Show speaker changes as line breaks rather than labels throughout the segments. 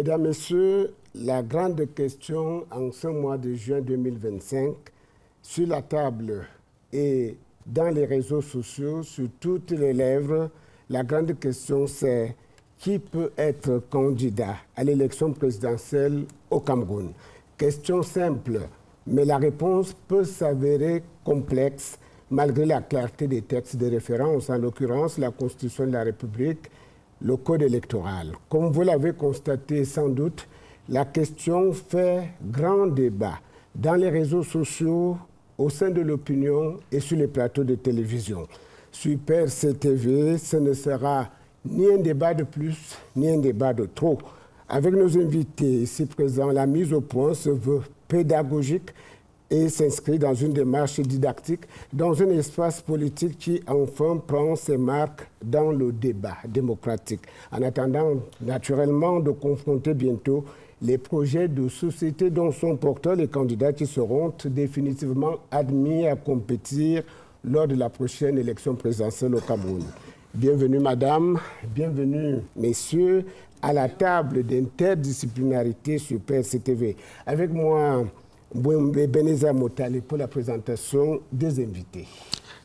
Mesdames, Messieurs, la grande question en ce mois de juin 2025, sur la table et dans les réseaux sociaux, sur toutes les lèvres, la grande question c'est qui peut être candidat à l'élection présidentielle au Cameroun? Question simple, mais la réponse peut s'avérer complexe malgré la clarté des textes de référence, en l'occurrence la Constitution de la République, le Code électoral. Comme vous l'avez constaté sans doute, la question fait grand débat dans les réseaux sociaux, au sein de l'opinion et sur les plateaux de télévision. Sur PRC-TV, ce ne sera ni un débat de plus, ni un débat de trop. Avec nos invités ici présents, la mise au point se veut pédagogique et s'inscrit dans une démarche didactique, dans un espace politique qui enfin prend ses marques dans le débat démocratique. En attendant naturellement de confronter bientôt les projets de société dont sont porteurs les candidats qui seront définitivement admis à compétir lors de la prochaine élection présidentielle au Cameroun. Bienvenue madame, bienvenue messieurs à la table d'interdisciplinarité sur PRC-TV. Avec moi, Beneza Motale pour la présentation des invités.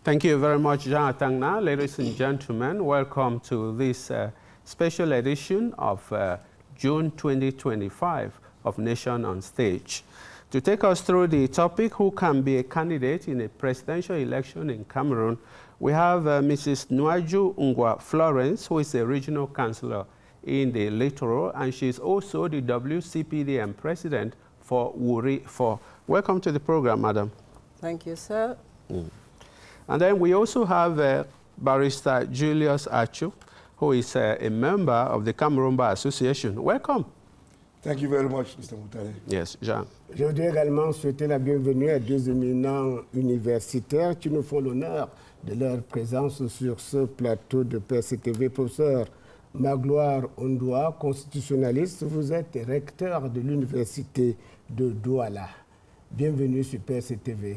Thank you very much, Jean Atangna. Ladies and gentlemen, welcome to this special edition of June 2025 of Nation on Stage. To take us through the topic, who can be a candidate in a presidential election in Cameroon, we have Mrs. Nwaju Ngwa Florence, who is a regional councillor in the Littoral, and she is also the WCPDM president for Wuri 4. Welcome to the program, madam.
Thank you, sir.
And then we also have Barrister Julius Achu, who is a member of the Cameroon Bar Association. Welcome.
Thank you very much, Mr. Moutale.
Yes, Jean.
Je voudrais également souhaiter la bienvenue à deux éminents universitaires qui nous font l'honneur de leur présence sur ce plateau de PRC-TV. Professeur Magloire Ondoa, constitutionnaliste, vous êtes recteur de l'université de Douala. Bienvenue sur PRC-TV.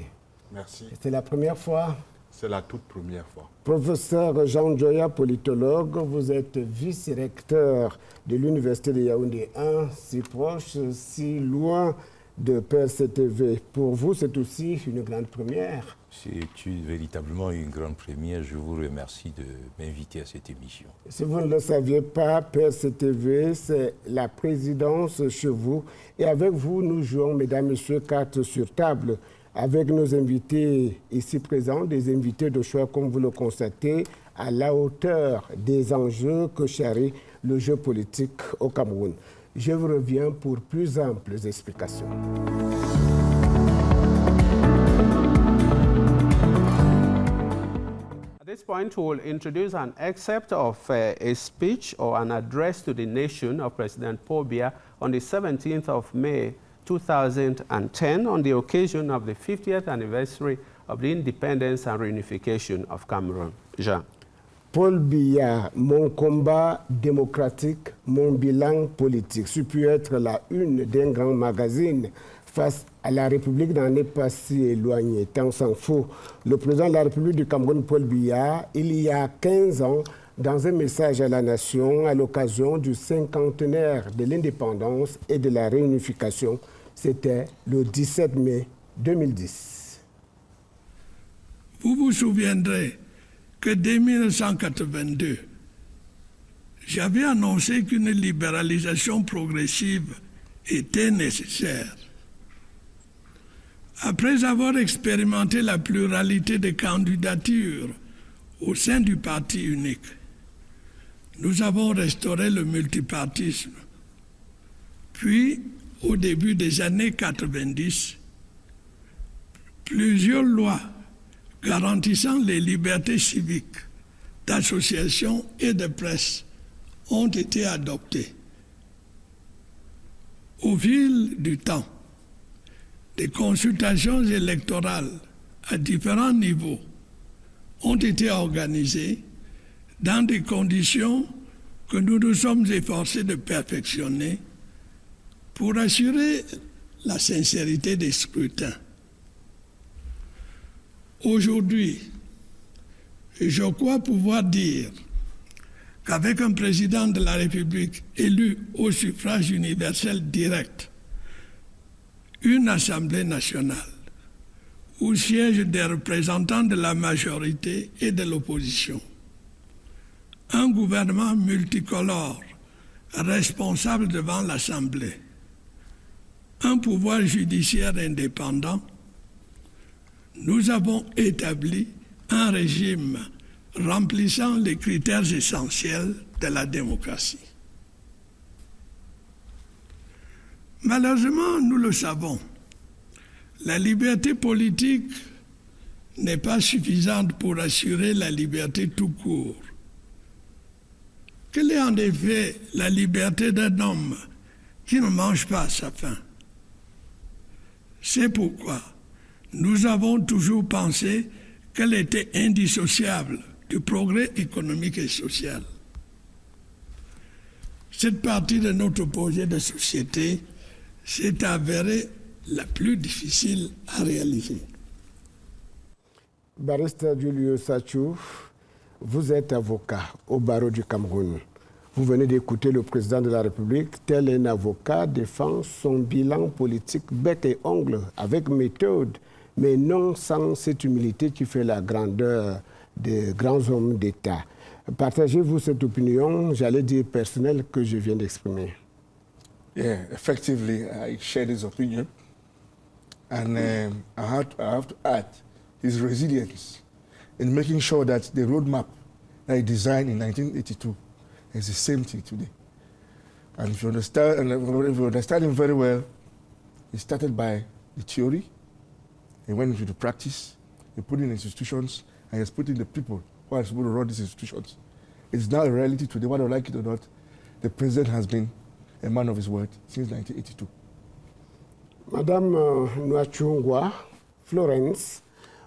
Merci.
C'est la première fois?
C'est la toute première fois.
Professeur Jean Joya, politologue, vous êtes vice-recteur de l'université de Yaoundé 1, si proche, si loin de PRC-TV. Pour vous, c'est aussi une grande première.
C'est véritablement une grande première. Je vous remercie de m'inviter à cette émission.
Si vous ne le saviez pas, PRC-TV, c'est la présidence chez vous. Et avec vous, nous jouons, mesdames, messieurs, cartes sur table. Avec nos invités ici présents, des invités de choix, comme vous le constatez, à la hauteur des enjeux que charrie le jeu politique au Cameroun. Je vous reviens pour plus amples explications.
At this point, we will introduce an excerpt of a speech or an address to the nation of President Paul Biya on the 17th of May 2010 on the occasion of the 50th anniversary of the independence and reunification of Cameroon. Jean.
Paul Biya, mon combat démocratique, mon bilan politique. Ce peut être la une d'un grand magazine face à la République n'en est pas si éloignée, tant s'en faut. Le président de la République du Cameroun, Paul Biya, il y a 15 ans, dans un message à la nation à l'occasion du cinquantenaire de l'indépendance et de la réunification, c'était le 17 mai 2010.
Vous vous souviendrez que dès 1982, j'avais annoncé qu'une libéralisation progressive était nécessaire. Après avoir expérimenté la pluralité des candidatures au sein du parti unique, nous avons restauré le multipartisme. Puis, au début des années 90, plusieurs lois garantissant les libertés civiques, d'association et de presse ont été adoptées. Au fil du temps, des consultations électorales à différents niveaux ont été organisées dans des conditions que nous nous sommes efforcés de perfectionner pour assurer la sincérité des scrutins. Aujourd'hui, je crois pouvoir dire qu'avec un président de la République élu au suffrage universel direct, une Assemblée nationale où siègent des représentants de la majorité et de l'opposition, un gouvernement multicolore responsable devant l'Assemblée, un pouvoir judiciaire indépendant, nous avons établi un régime remplissant les critères essentiels de la démocratie. Malheureusement, nous le savons, la liberté politique n'est pas suffisante pour assurer la liberté tout court. Quelle est en effet la liberté d'un homme qui ne mange pas à sa faim? C'est pourquoi nous avons toujours pensé qu'elle était indissociable du progrès économique et social. Cette partie de notre projet de société s'est avérée la plus difficile à réaliser.
Barrister Julius Sachou, vous êtes avocat au barreau du Cameroun. Vous venez d'écouter le président de la République, tel un avocat, défend son bilan politique bec et ongle, avec méthode, mais non sans cette humilité qui fait la grandeur des grands hommes d'État. Partagez-vous cette opinion, j'allais dire personnelle, que je viens d'exprimer?
Yeah, effectively, I share this opinion. And I have to add his resilience in making sure that the roadmap that he designed in 1982 is the same thing today. And if you understand him very well, he started by the theory, he went into the practice, he put in institutions, and he has put in the people who are supposed to run these institutions. It's now a reality today, whether I like it or not. The president has been a man of his word since 1982.
Madame Nwachungwa Florence,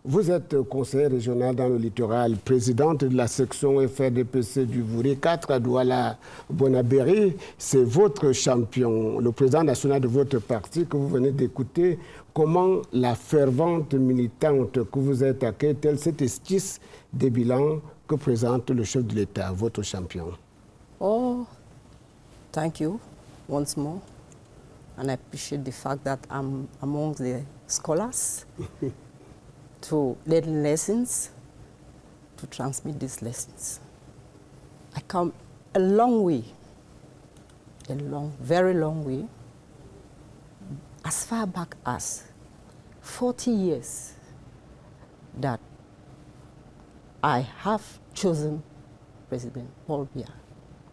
vous êtes conseillère régionale dans le littoral, présidente de la section FRDPC du Vouri 4 à Douala-Bonabéry. C'est votre champion, le président national de votre parti que vous venez d'écouter. Comment la fervente militante que vous êtes accueille-t-elle cette esquisse des bilans que présente le chef de l'État, votre champion?
Oh, thank you once more. And I appreciate the fact that I'm among the scholars to learn lessons, to transmit these lessons. I come a long way, very long way, as far back as 40 years that I have chosen President Paul Biya.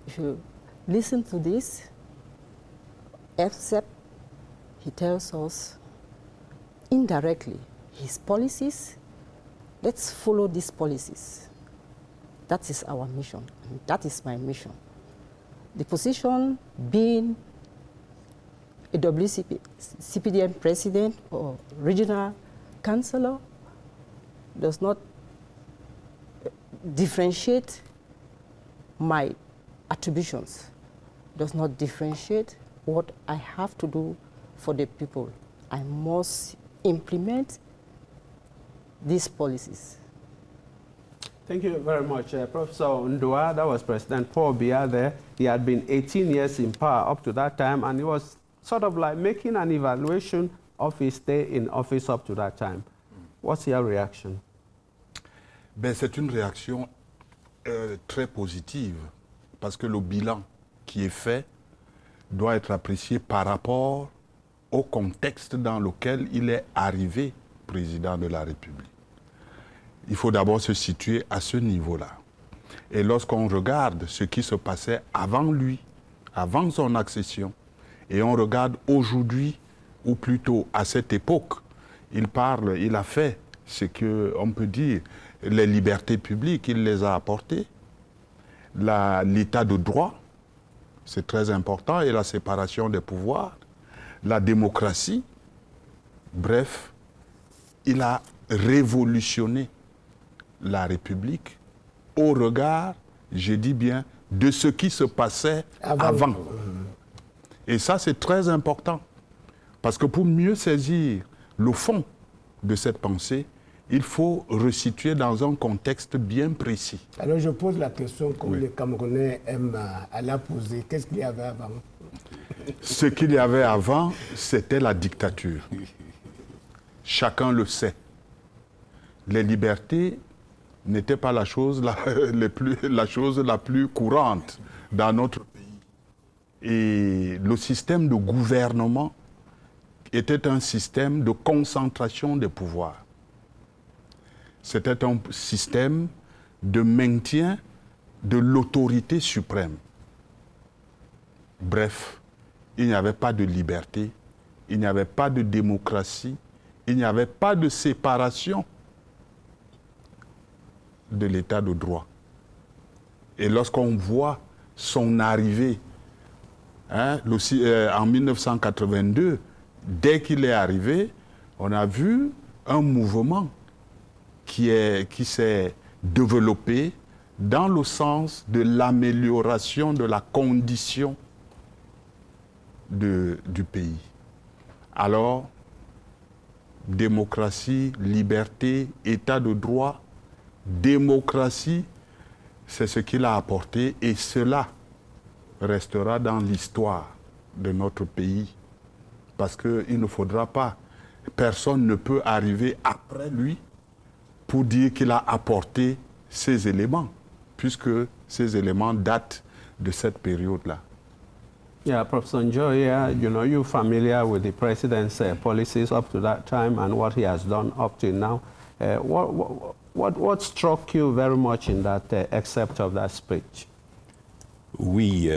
If you listen to this, except he tells us indirectly his policies, let's follow these policies. That is our mission, and that is my mission. The position being a CPDM president or regional councillor does not differentiate my attributions, does not differentiate what I have to do for the people. I must implement these policies.
Thank you very much, Professor Ndua. That was President Paul Biya there. He had been 18 years in power up to that time, and he was sort of like making an evaluation of his stay in office up to that time. What's your reaction?
Ben, c'est une réaction très positive, parce que le bilan qui est fait doit être apprécié par rapport au contexte dans lequel il est arrivé président de la République. Il faut d'abord se situer à ce niveau-là. Et lorsqu'on regarde ce qui se passait avant lui, avant son accession, et on regarde aujourd'hui, ou plutôt à cette époque, il a fait ce qu'on peut dire, les libertés publiques, il les a apportées, l'état de droit, c'est très important, et la séparation des pouvoirs, la démocratie, bref, il a révolutionné la République au regard, je dis bien, de ce qui se passait avant. Et ça, c'est très important, parce que pour mieux saisir le fond de cette pensée, il faut resituer dans un contexte bien précis.
Alors je pose la question comme
Oui.
les Camerounais aiment à la poser. Qu'est-ce qu'il y avait avant?
Ce qu'il y avait avant, c'était la dictature. Chacun le sait. Les libertés n'étaient pas la chose la plus courante dans notre pays. Et le système de gouvernement était un système de concentration des pouvoirs. C'était un système de maintien de l'autorité suprême. Bref, il n'y avait pas de liberté, il n'y avait pas de démocratie, il n'y avait pas de séparation de l'état de droit. Et lorsqu'on voit son arrivée en 1982, dès qu'il est arrivé, on a vu un mouvement qui s'est développé dans le sens de l'amélioration de la condition du pays. Alors, démocratie, liberté, état de droit, démocratie, c'est ce qu'il a apporté et cela restera dans l'histoire de notre pays. Parce qu'il ne faudra pas, personne ne peut arriver après lui pour dire qu'il a apporté ces éléments, puisque ces éléments datent de cette période-là.
Yeah, Professor Njoya, you're familiar with the president's policies up to that time and what he has done up to now. What struck you very much in that excerpt of that speech?
Oui,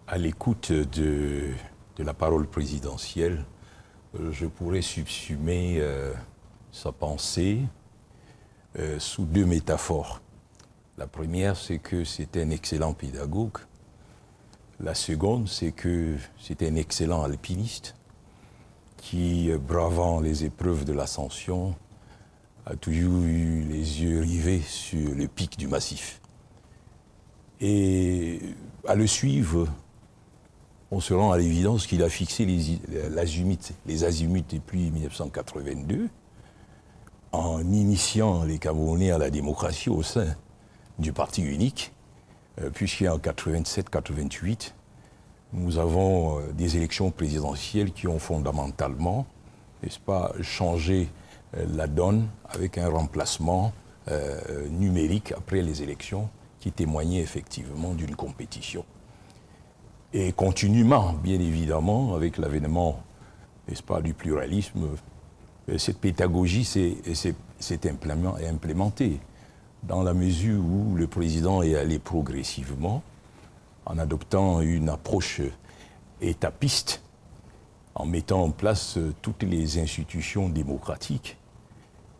à l'écoute de la parole présidentielle, je pourrais subsumer sa pensée sous deux métaphores. La première, c'est que c'était un excellent pédagogue. La seconde, c'est que c'était un excellent alpiniste qui, bravant les épreuves de l'ascension, a toujours eu les yeux rivés sur le pic du massif. Et à le suivre, on se rend à l'évidence qu'il a fixé les azimuts depuis 1982 en initiant les Camerounais à la démocratie au sein du parti unique, puisqu'en 87-88, nous avons des élections présidentielles qui ont fondamentalement, n'est-ce pas, changé la donne avec un remplacement numérique après les élections qui témoignait effectivement d'une compétition. Et continuellement, bien évidemment, avec l'avènement, n'est-ce pas, du pluralisme, cette pédagogie s'est implémentée dans la mesure où le président est allé progressivement en adoptant une approche étapiste, en mettant en place toutes les institutions démocratiques.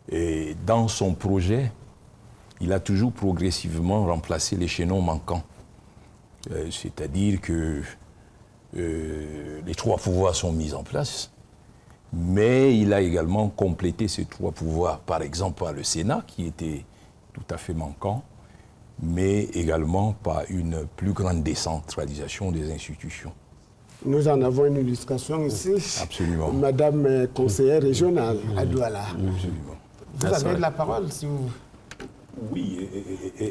Et dans son projet, il a toujours progressivement remplacé les chaînons manquants. C'est-à-dire que les trois pouvoirs sont mis en place, mais il a également complété ces trois pouvoirs, par exemple par le Sénat, qui était tout à fait manquant, mais également par une plus grande décentralisation des institutions.
Nous en avons une illustration ici.
Absolument.
Madame conseillère régionale à Douala.
Absolument.
Vous avez la parole, si vous...
Oui,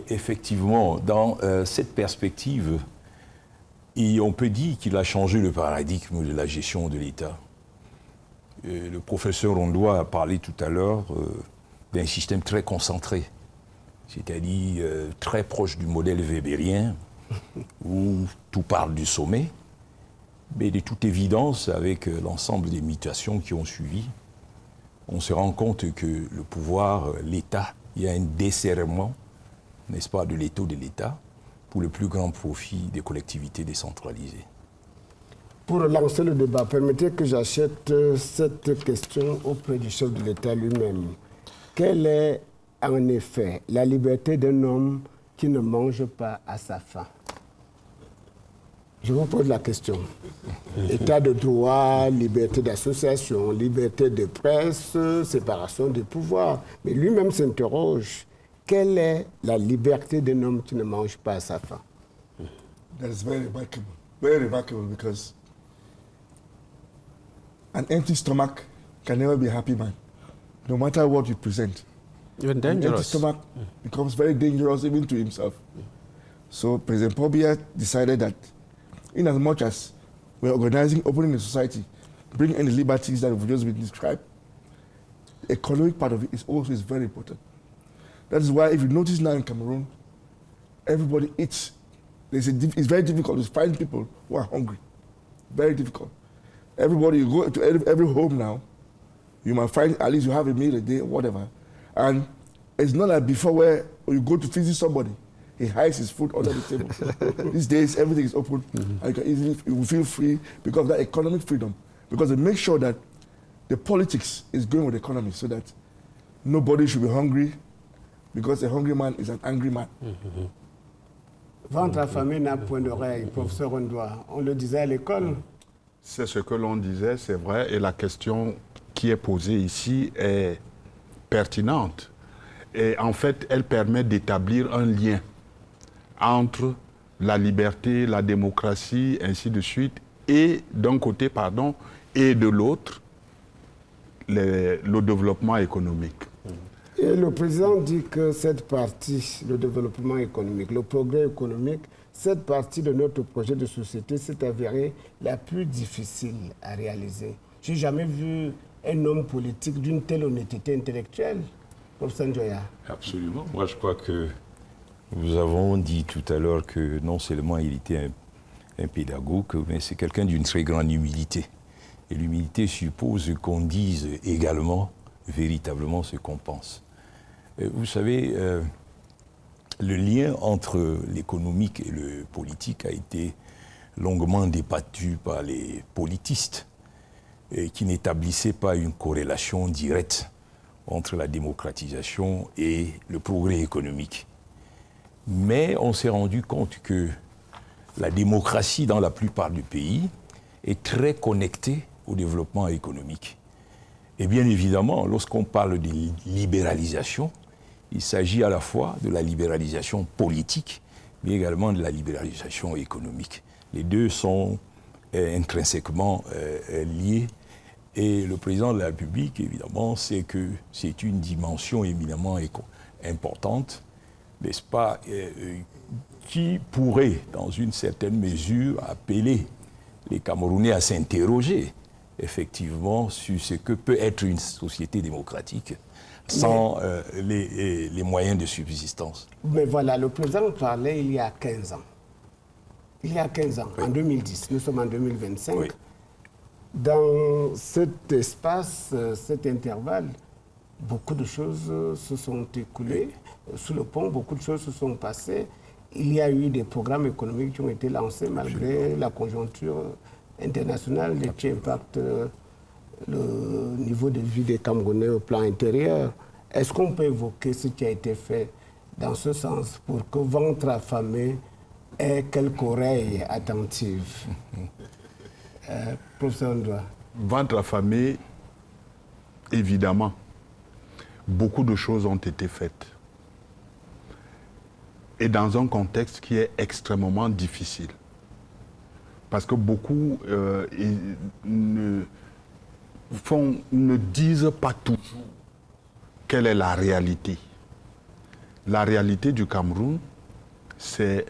effectivement, dans cette perspective, on peut dire qu'il a changé le paradigme de la gestion de l'État. Le professeur Rondois a parlé tout à l'heure d'un système très concentré, c'est-à-dire très proche du modèle weberien, où tout parle du sommet, mais de toute évidence, avec l'ensemble des mutations qui ont suivi, on se rend compte que le pouvoir, l'État, il y a un desserrement, n'est-ce pas, de l'étau de l'État pour le plus grand profit des collectivités décentralisées.
Pour lancer le débat, permettez que j'achète cette question auprès du chef de l'État lui-même. Quelle est, en effet, la liberté d'un homme qui ne mange pas à sa faim? Je vous pose la question. État de droit, liberté d'association, liberté de presse, séparation des pouvoirs. Mais lui-même s'interroge. Quelle est la liberté d'un homme qui ne mange pas à sa faim?
That's very remarkable because an empty stomach can never be a happy man. no matter what you present.
Even
An empty
dangerous.
stomach becomes very dangerous even to himself. So President Paul Biya decided that in as much as we're organizing, opening the society, bringing in the liberties that have just been described, the economic part of it is also very important. That is why if you notice now in Cameroon, everybody eats. It's very difficult to find people who are hungry. Very difficult. Everybody, you go to every home now, you might find at least you have a meal a day or whatever. And it's not like before where you go to visit somebody, he hides his food under the table. These days, everything is open, and you can easily you feel free because of that economic freedom. Because they make sure that the politics is going with the economy so that nobody should be hungry because a hungry man is an angry man.
Ventre affamé n'a point d'oreille, professeur Ondoa. On le disait à l'école.
C'est ce que l'on disait, c'est vrai, et la question qui est posée ici est pertinente. Et en fait, elle permet d'établir un lien entre la liberté, la démocratie, ainsi de suite, et d'un côté, pardon, et de l'autre, le développement économique.
Et le président dit que cette partie, le développement économique, le progrès économique, cette partie de notre projet de société s'est avérée la plus difficile à réaliser. Je n'ai jamais vu un homme politique d'une telle honnêteté intellectuelle, professeur Njoya.
Absolument. Moi, je crois que nous avons dit tout à l'heure que non seulement il était un pédagogue, mais c'est quelqu'un d'une très grande humilité. Et l'humilité suppose qu'on dise également, véritablement, ce qu'on pense. Vous savez, le lien entre l'économique et le politique a été longuement débattu par les politistes qui n'établissaient pas une corrélation directe entre la démocratisation et le progrès économique. Mais on s'est rendu compte que la démocratie dans la plupart du pays est très connectée au développement économique. Et bien évidemment, lorsqu'on parle de libéralisation, il s'agit à la fois de la libéralisation politique, mais également de la libéralisation économique. Les deux sont intrinsèquement liés. Et le président de la République, évidemment, sait que c'est une dimension éminemment importante, n'est-ce pas, qui pourrait, dans une certaine mesure, appeler les Camerounais à s'interroger, effectivement, sur ce que peut être une société démocratique sans les moyens de subsistance.
Mais voilà, le président parlait il y a 15 ans. Il y a 15 ans, oui. En 2010, nous sommes en 2025. Oui. Dans cet espace, cet intervalle, beaucoup de choses se sont écoulées. Sous le pont, beaucoup de choses se sont passées. Il y a eu des programmes économiques qui ont été lancés malgré la conjoncture internationale qui impacte le niveau de vie des Camerounais au plan intérieur. Est-ce qu'on peut évoquer ce qui a été fait dans ce sens pour que ventre affamé ait quelques oreilles attentives? Professeur Ondoa.
Ventre affamé, évidemment, beaucoup de choses ont été faites. Et dans un contexte qui est extrêmement difficile. Parce que beaucoup ne disent pas toujours quelle est la réalité. La réalité du Cameroun, c'est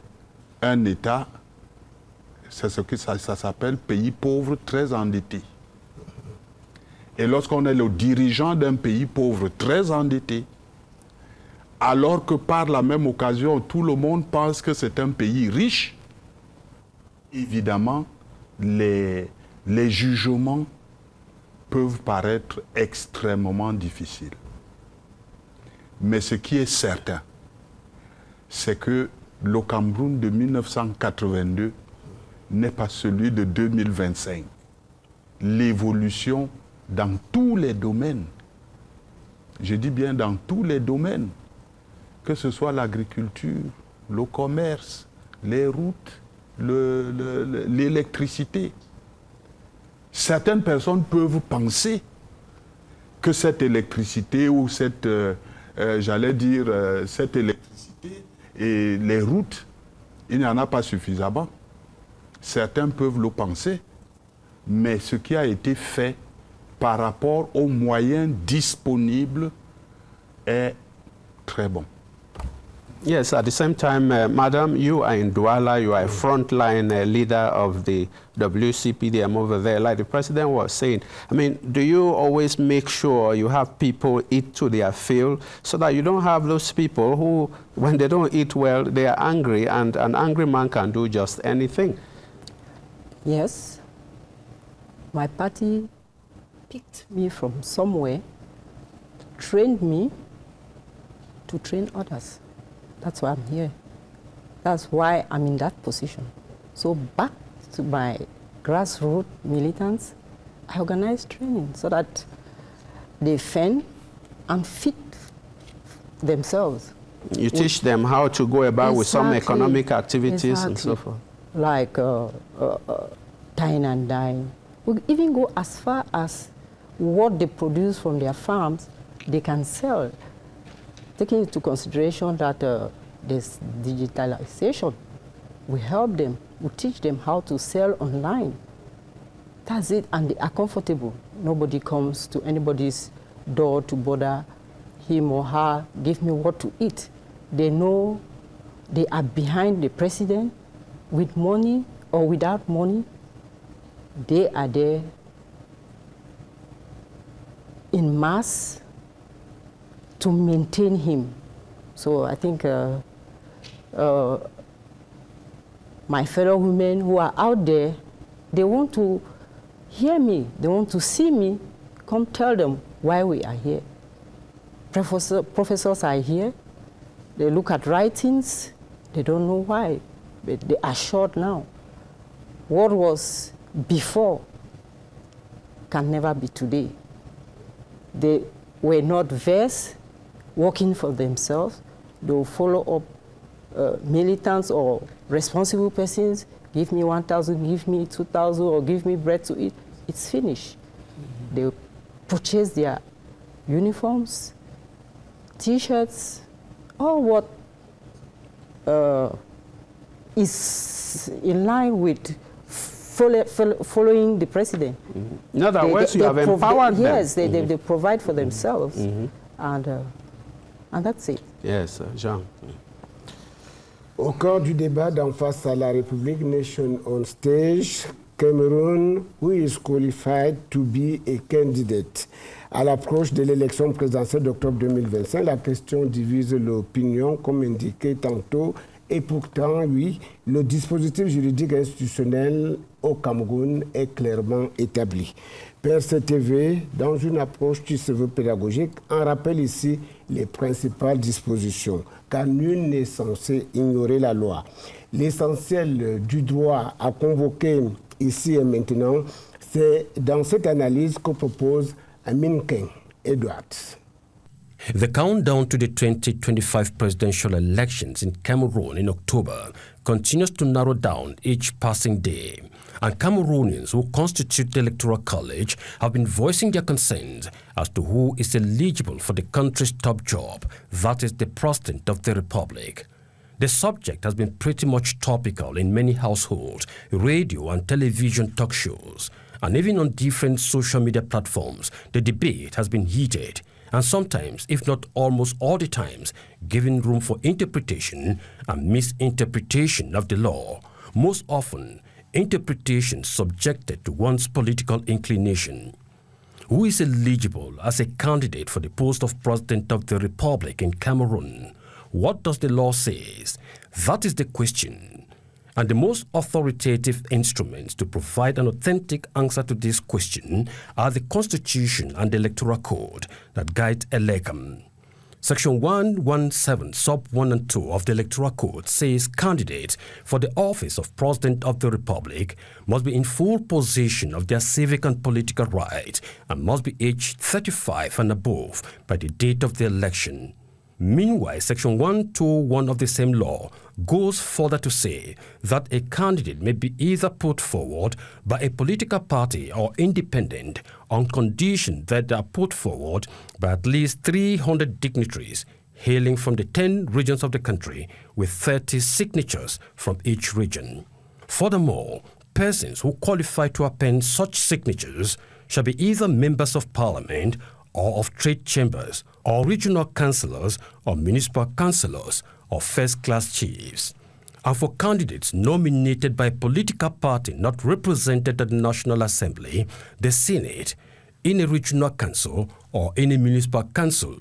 un État, c'est ce que ça s'appelle pays pauvre très endetté. Et lorsqu'on est le dirigeant d'un pays pauvre très endetté, alors que par la même occasion, tout le monde pense que c'est un pays riche, évidemment, les jugements peuvent paraître extrêmement difficiles. Mais ce qui est certain, c'est que le Cameroun de 1982 n'est pas celui de 2025. L'évolution dans tous les domaines, je dis bien dans tous les domaines, que ce soit l'agriculture, le commerce, les routes, l'électricité. Certaines personnes peuvent penser que cette électricité ou cette, cette électricité et les routes, il n'y en a pas suffisamment. Certains peuvent le penser, mais ce qui a été fait par rapport aux moyens disponibles est très bon.
Yes, at the same time, Madam, you are in Douala, you are a frontline leader of the WCPDM over there, like the president was saying. I mean, do you always make sure you have people eat to their fill so that you don't have those people who, when they don't eat well, they are angry, and an angry man can do just anything?
Yes. My party picked me from somewhere, trained me to train others. That's why I'm here. That's why I'm in that position. So back to my grassroots militants, I organize training so that they fend and fit themselves.
You teach them how to go about with some economic activities and so forth.
Like tying and dyeing. We even go as far as what they produce from their farms, they can sell. Taking into consideration that this digitalization, we help them, we teach them how to sell online. That's it, and they are comfortable. Nobody comes to anybody's door to bother him or her, give me what to eat. They know they are behind the president with money or without money. They are there in mass to maintain him. So I think my fellow women who are out there, they want to hear me, they want to see me, come tell them why we are here. Professors are here, they look at writings, they don't know why, but they are short now. What was before can never be today. They were not versed, working for themselves. They will follow up militants or responsible persons, give me 1,000, give me 2,000, or give me bread to eat. It's finished. They purchase their uniforms, T-shirts, all what is in line with following the president.
In other words, you have empowered them.
Yes, they provide for themselves, and that's it.
Yes, Jean.
Au cours du débat d'en face à la République Nation on Stage, Cameroon, who is qualified to be a candidate. À l'approche de l'élection présidentielle d'octobre 2025, la question divise l'opinion, comme indiqué tantôt, et pourtant, oui, le dispositif juridique institutionnel au Cameroun est clairement établi. PRC-TV, dans une approche qui se veut pédagogique, en rappelle ici les principales dispositions, car nul n'est censé ignorer la loi. L'essentiel du droit à convoquer ici et maintenant, c'est dans cette analyse que propose Amin King Edwards.
The countdown to the 2025 presidential elections in Cameroon in October continues to narrow down each passing day, and Cameroonians who constitute the Electoral College have been voicing their concerns as to who is eligible for the country's top job, that is the President of the Republic. The subject has been pretty much topical in many households, radio and television talk shows, and even on different social media platforms, the debate has been heated, and sometimes, if not almost all the times, giving room for interpretation and misinterpretation of the law, most often interpretation subjected to one's political inclination. Who is eligible as a candidate for the post of President of the Republic in Cameroon? What does the law say? That is the question. And the most authoritative instruments to provide an authentic answer to this question are the Constitution and the Electoral Code that guide ELECAM. Section 117, sub 1 and 2 of the Electoral Code says candidates for the office of President of the Republic must be in full possession of their civic and political rights and must be aged 35 and above by the date of the election. Meanwhile, Section 121 of the same law goes further to say that a candidate may be either put forward by a political party or independent on condition that they are put forward by at least 300 dignitaries hailing from the 10 regions of the country with 30 signatures from each region. Furthermore, persons who qualify to append such signatures shall be either members of parliament or of trade chambers or regional councillors or municipal councillors or first-class chiefs. And for candidates nominated by a political party not represented at the National Assembly, the Senate, in a regional council or in a municipal council,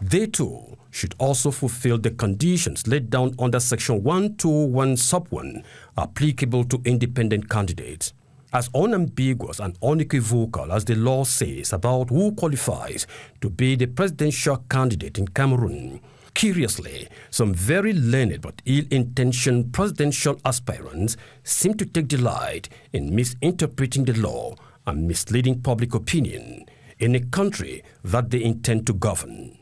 they too should also fulfill the conditions laid down under Section 121 Sub 1 applicable to independent candidates. As unambiguous and unequivocal as the law says about who qualifies to be the presidential candidate in Cameroon, curiously, some very learned but ill-intentioned presidential aspirants seem to take delight in misinterpreting the law and misleading public opinion in a country that they intend to govern.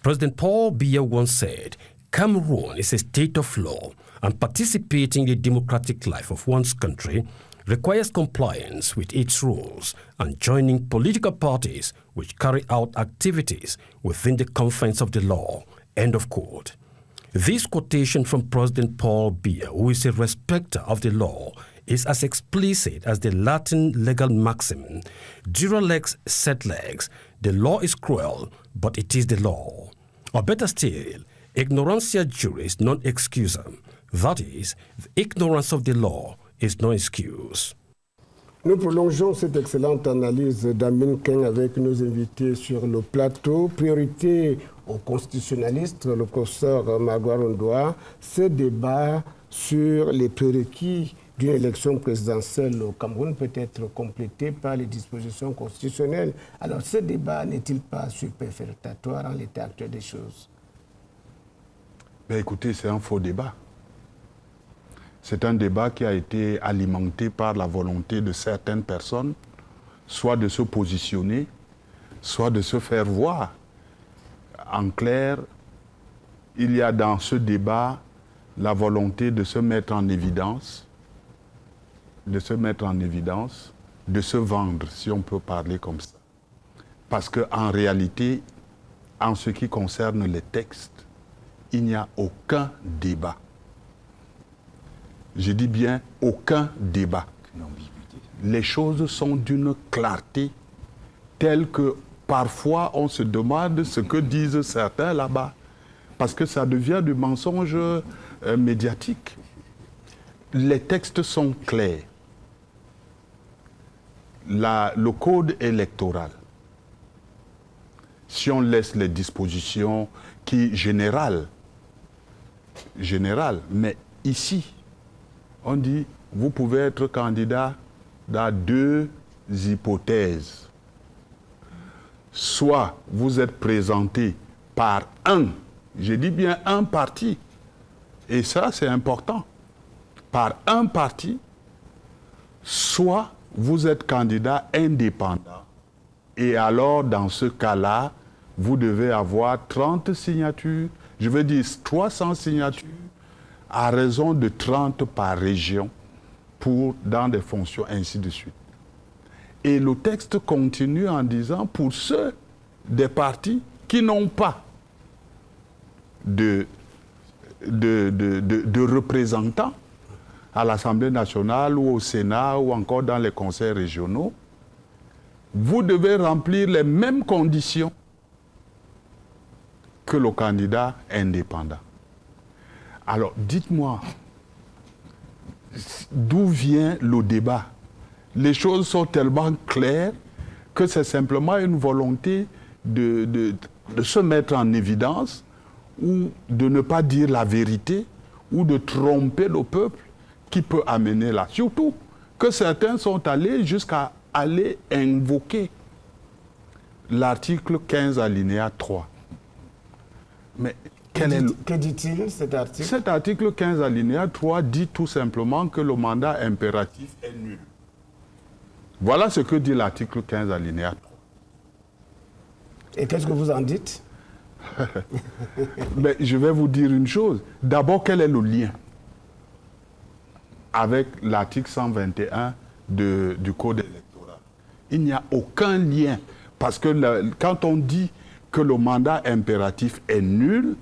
President Paul Biya once said, Cameroon is a state of law, and participating in the democratic life of one's country requires compliance with its rules and joining political parties which carry out activities within the confines of the law. End of quote. This quotation from President Paul Biya, who is a respecter of the law, is as explicit as the Latin legal maxim, dura lex sed lex, the law is cruel, but it is the law. Or better still, ignorantia juris non excusam, that is, the ignorance of the law is no excuse.
Nous prolongeons cette excellente analyse d'Amin Keng avec nos invités sur le plateau. Priorité aux constitutionnalistes, le professeur Magloire Ondoa. Ce débat sur les prérequis d'une élection présidentielle au Cameroun peut être complété par les dispositions constitutionnelles. Alors ce débat n'est-il pas superfétatoire en l'état actuel des choses?
Ben écoutez, c'est un faux débat. C'est un débat qui a été alimenté par la volonté de certaines personnes, soit de se positionner, soit de se faire voir. En clair, il y a dans ce débat la volonté de se mettre en évidence, de se vendre, si on peut parler comme ça. Parce qu'en réalité, en ce qui concerne les textes, il n'y a aucun débat. Je dis bien aucun débat. Les choses sont d'une clarté telle que parfois on se demande ce que disent certains là-bas. Parce que ça devient du mensonge médiatique. Les textes sont clairs. Le code électoral, si on laisse les dispositions générales, mais ici, on dit, vous pouvez être candidat dans deux hypothèses. Soit vous êtes présenté par je dis bien un parti, et ça c'est important, par un parti, soit vous êtes candidat indépendant, et alors dans ce cas-là, vous devez avoir 30 signatures, je veux dire 300 signatures, à raison de 30 par région, dans des fonctions, ainsi de suite. Et le texte continue en disant, pour ceux des partis qui n'ont pas de représentants à l'Assemblée nationale ou au Sénat ou encore dans les conseils régionaux, vous devez remplir les mêmes conditions que le candidat indépendant. Alors, dites-moi, d'où vient le débat? Les choses sont tellement claires que c'est simplement une volonté de se mettre en évidence ou de ne pas dire la vérité ou de tromper le peuple qui peut amener là. Surtout que certains sont allés jusqu'à aller invoquer l'article 15 alinéa 3. Mais
que dit-il cet article?
Cet article 15 alinéa 3 dit tout simplement que le mandat impératif est nul. Voilà ce que dit l'article 15 alinéa 3.
Et qu'est-ce que vous en dites?
Mais je vais vous dire une chose. D'abord, quel est le lien avec l'article 121 du Code électoral? Il n'y a aucun lien. Parce que quand on dit que le mandat impératif est nul,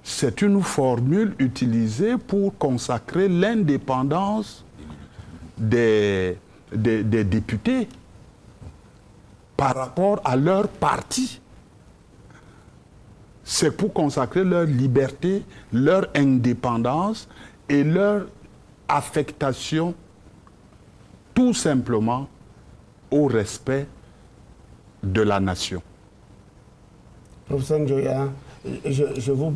c'est une formule utilisée pour consacrer l'indépendance des députés. par rapport à leur parti. C'est pour consacrer leur liberté, leur indépendance et leur affectation tout simplement au respect de la nation.
Professeur Njoya, je vous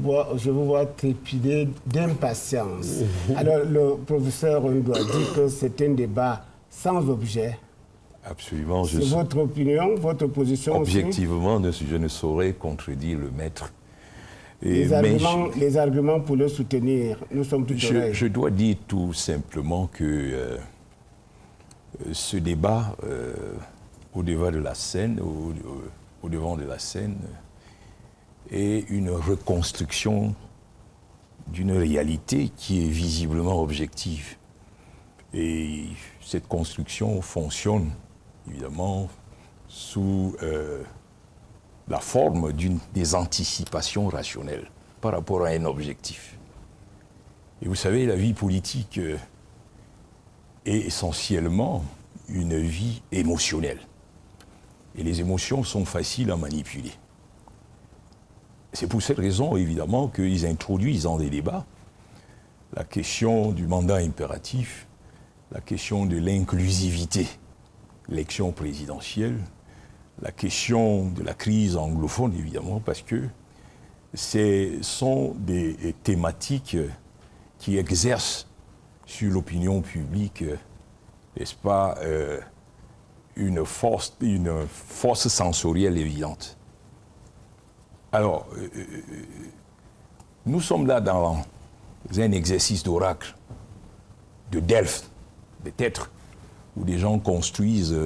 vois trépider d'impatience. Alors, le professeur doit dire que c'est un débat sans objet.
Absolument.
C'est votre opinion, votre position
objectivement, aussi. Je ne saurais contredire le maître. Et
les arguments pour le soutenir, nous sommes tout oreilles.
Je dois dire tout simplement que ce débat, au devant de la scène, au devant de la scène, est une reconstruction d'une réalité qui est visiblement objective. Et cette construction fonctionne, évidemment, sous la forme des anticipations rationnelles par rapport à un objectif. Et vous savez, la vie politique est essentiellement une vie émotionnelle. Et les émotions sont faciles à manipuler. C'est pour cette raison, évidemment, qu'ils introduisent dans des débats la question du mandat impératif, la question de l'inclusivité, l'élection présidentielle, la question de la crise anglophone, évidemment, parce que ce sont des thématiques qui exercent sur l'opinion publique, n'est-ce pas, une force sensorielle évidente. Alors, nous sommes là dans un exercice d'oracle, de Delphes, peut-être, où des gens construisent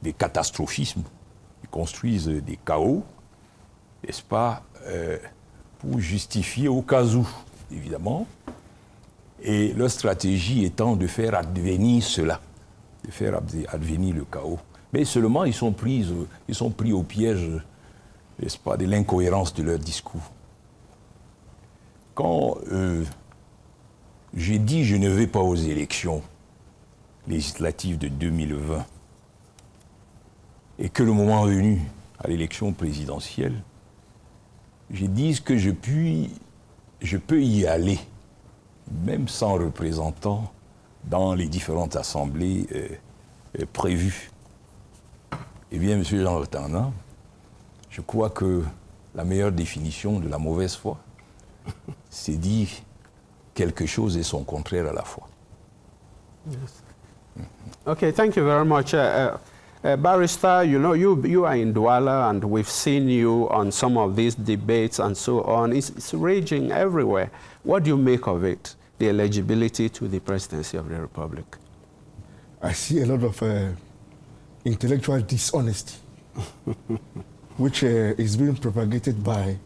des catastrophismes, ils construisent des chaos, n'est-ce pas, pour justifier au cas où, évidemment, et leur stratégie étant de faire advenir cela, de faire advenir le chaos. Mais seulement ils sont pris au piège, n'est-ce pas, de l'incohérence de leur discours. Quand j'ai dit je ne vais pas aux élections législatives de 2020 et que le moment venu à l'élection présidentielle, j'ai dit que je peux y aller, même sans représentant dans les différentes assemblées prévues. Eh bien, M. Jean Retana, je crois que la meilleure définition de la mauvaise foi, c'est dire quelque chose et son contraire à la fois.
Yes. Okay, thank you very much. Barrister, you know, you are in Douala and we've seen you on some of these debates and so on. It's raging everywhere. What do you make of it, the eligibility to the presidency of the Republic?
I see a lot of intellectual dishonesty, which is being propagated by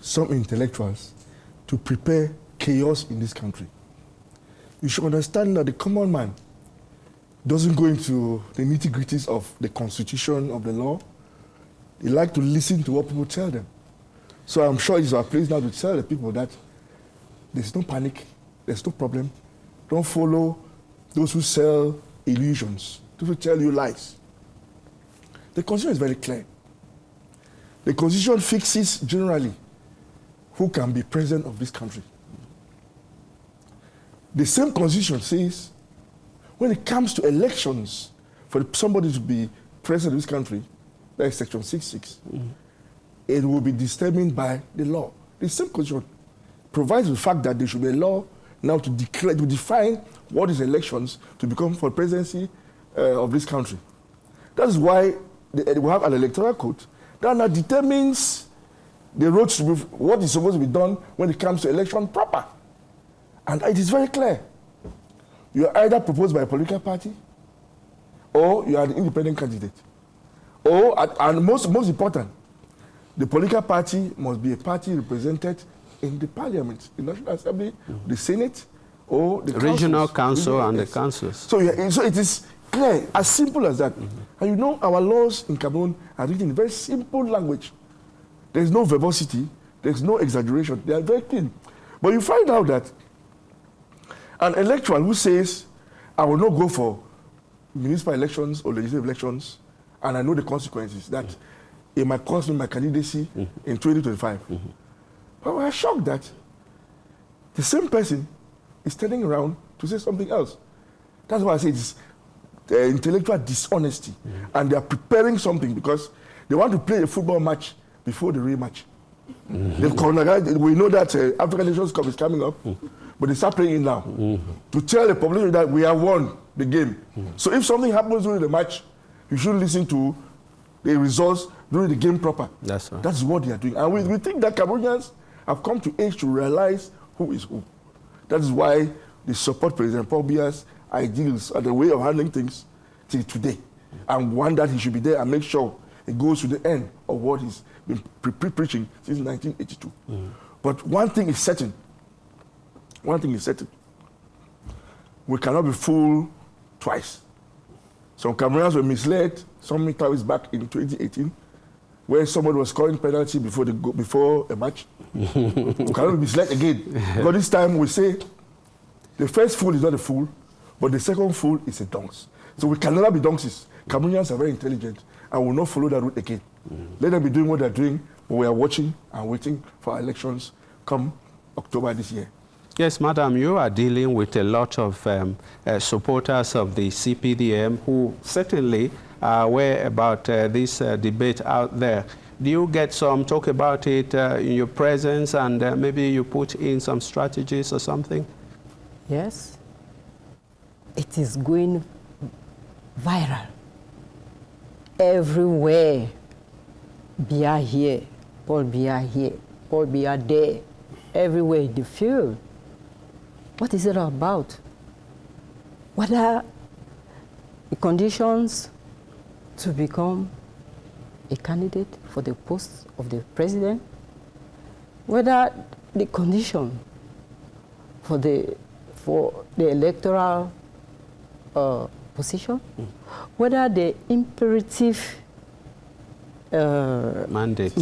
some intellectuals to prepare chaos in this country. You should understand that the common man doesn't go into the nitty-gritties of the constitution, of the law. They like to listen to what people tell them. So I'm sure it's our place now to tell the people that there's no panic, there's no problem. Don't follow those who sell illusions, those who tell you lies. The constitution is very clear. The constitution fixes generally who can be president of this country. The same constitution says when it comes to elections for somebody to be president of this country, that is section 6.6, it will be determined by the law. The same constitution provides the fact that there should be a law now to declare, to define what is elections to become for presidency of this country. That is why we have an electoral code that now determines the road to be, what is supposed to be done when it comes to election proper. And it is very clear. You are either proposed by a political party, or you are an independent candidate. Or, and most important, the political party must be a party represented in the parliament, the National Assembly, the Senate, or the
regional council and the councils.
So it is clear, as simple as that. And you know, our laws in Cameroon are written in very simple language. There's no verbosity, there's no exaggeration, they are very clean. But you find out that an electoral who says, I will not go for municipal elections or legislative elections, and I know the consequences, that it might cost me my candidacy in 2025. But we're shocked that the same person is turning around to say something else. That's why I say it's intellectual dishonesty. And they are preparing something because they want to play a football match before the real match. We know that African Nations Cup is coming up, but they start playing it now to tell the population that we have won the game. So if something happens during the match, you should listen to the results during the game proper.
That's right.
That's what they are doing. And we think that Cameroonians have come to age to realize who is who. That is why they support President Paul Biya's ideals and the way of handling things till today. And want that he should be there and make sure it goes to the end of what he's been preaching since 1982. But one thing is certain. One thing is certain. We cannot be fooled twice. Some Cameroonians were misled some times back in 2018 where somebody was scoring penalty before a match. We cannot be misled again. Because this time we say the first fool is not a fool, but the second fool is a dunce. So we can never be dunces. Cameroonians are very intelligent and will not follow that route again. Let them be doing what they're doing, but we are watching and waiting for our elections come October this year.
Yes, Madam, you are dealing with a lot of supporters of the CPDM who certainly are aware about this debate out there. Do you get some talk about it in your presence and maybe you put in some strategies or something?
Yes. It is going viral. Everywhere. Biya here, Paul Biya here, Paul Biya there. Everywhere in the field. What is it about? What are the conditions to become a candidate for the post of the president? Whether the condition for the electoral position, whether the imperative mandate.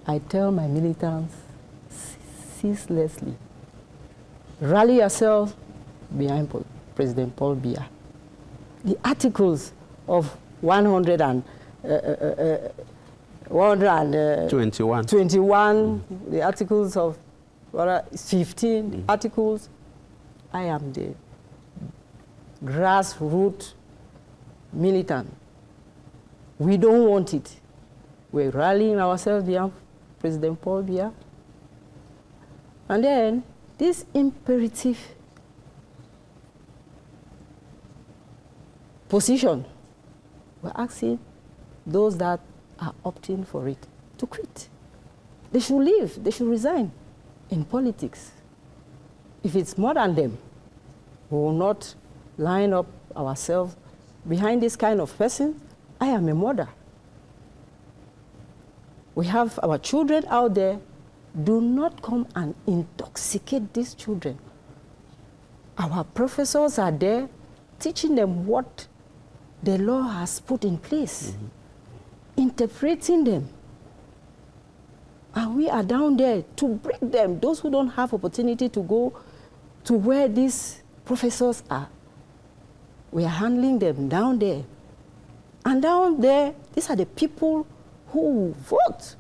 I tell my militants ceaselessly, rally yourself behind President Paul Biya. The articles of 121, the articles of 15 articles, I am the grassroots militant. We don't want it. We're rallying ourselves behind President Paul Biya. And then this imperative position, we're asking those that are opting for it to quit. They should leave, they should resign in politics. If it's more than them, we will not line up ourselves behind this kind of person. I am a mother. We have our children out there. Do not come and intoxicate these children. Our professors are there teaching them what the law has put in place, interpreting them. And we are down there to bring them, those who don't have opportunity to go to where these professors are. We are handling them down there. And down there, these are the people who vote.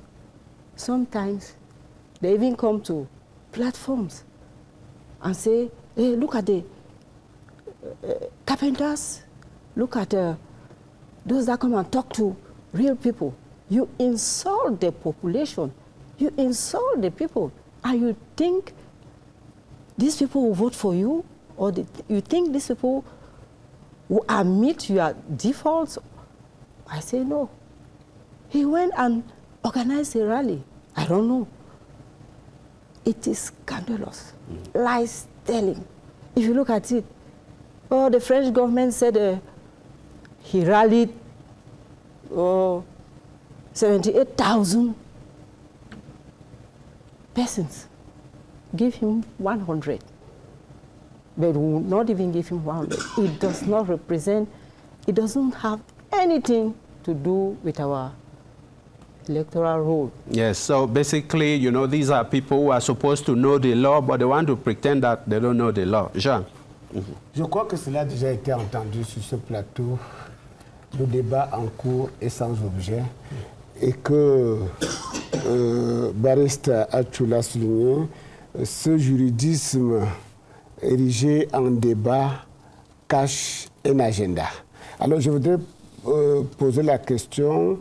Sometimes they even come to platforms and say, hey, look at the carpenters, look at those that come and talk to real people. You insult the population, you insult the people, and you think these people will vote for you, or you think these people will admit your defaults? I say no. He went and organized a rally. I don't know. It is scandalous. Lies telling. If you look at it, oh, the French government said he rallied 78,000 persons. Give him 100. But we will not even give him 100. It does not represent, it doesn't have anything to do with our electoral role.
Yes, so basically, you know, these are people who are supposed to know the law, but they want to pretend that they don't know the law. Jean?
Je crois que cela a déjà été entendu sur ce plateau le débat en cours est sans objet et que Barrister Achoul l'a souligné, ce juridisme érigé en débat cache un agenda. Alors je voudrais poser la question,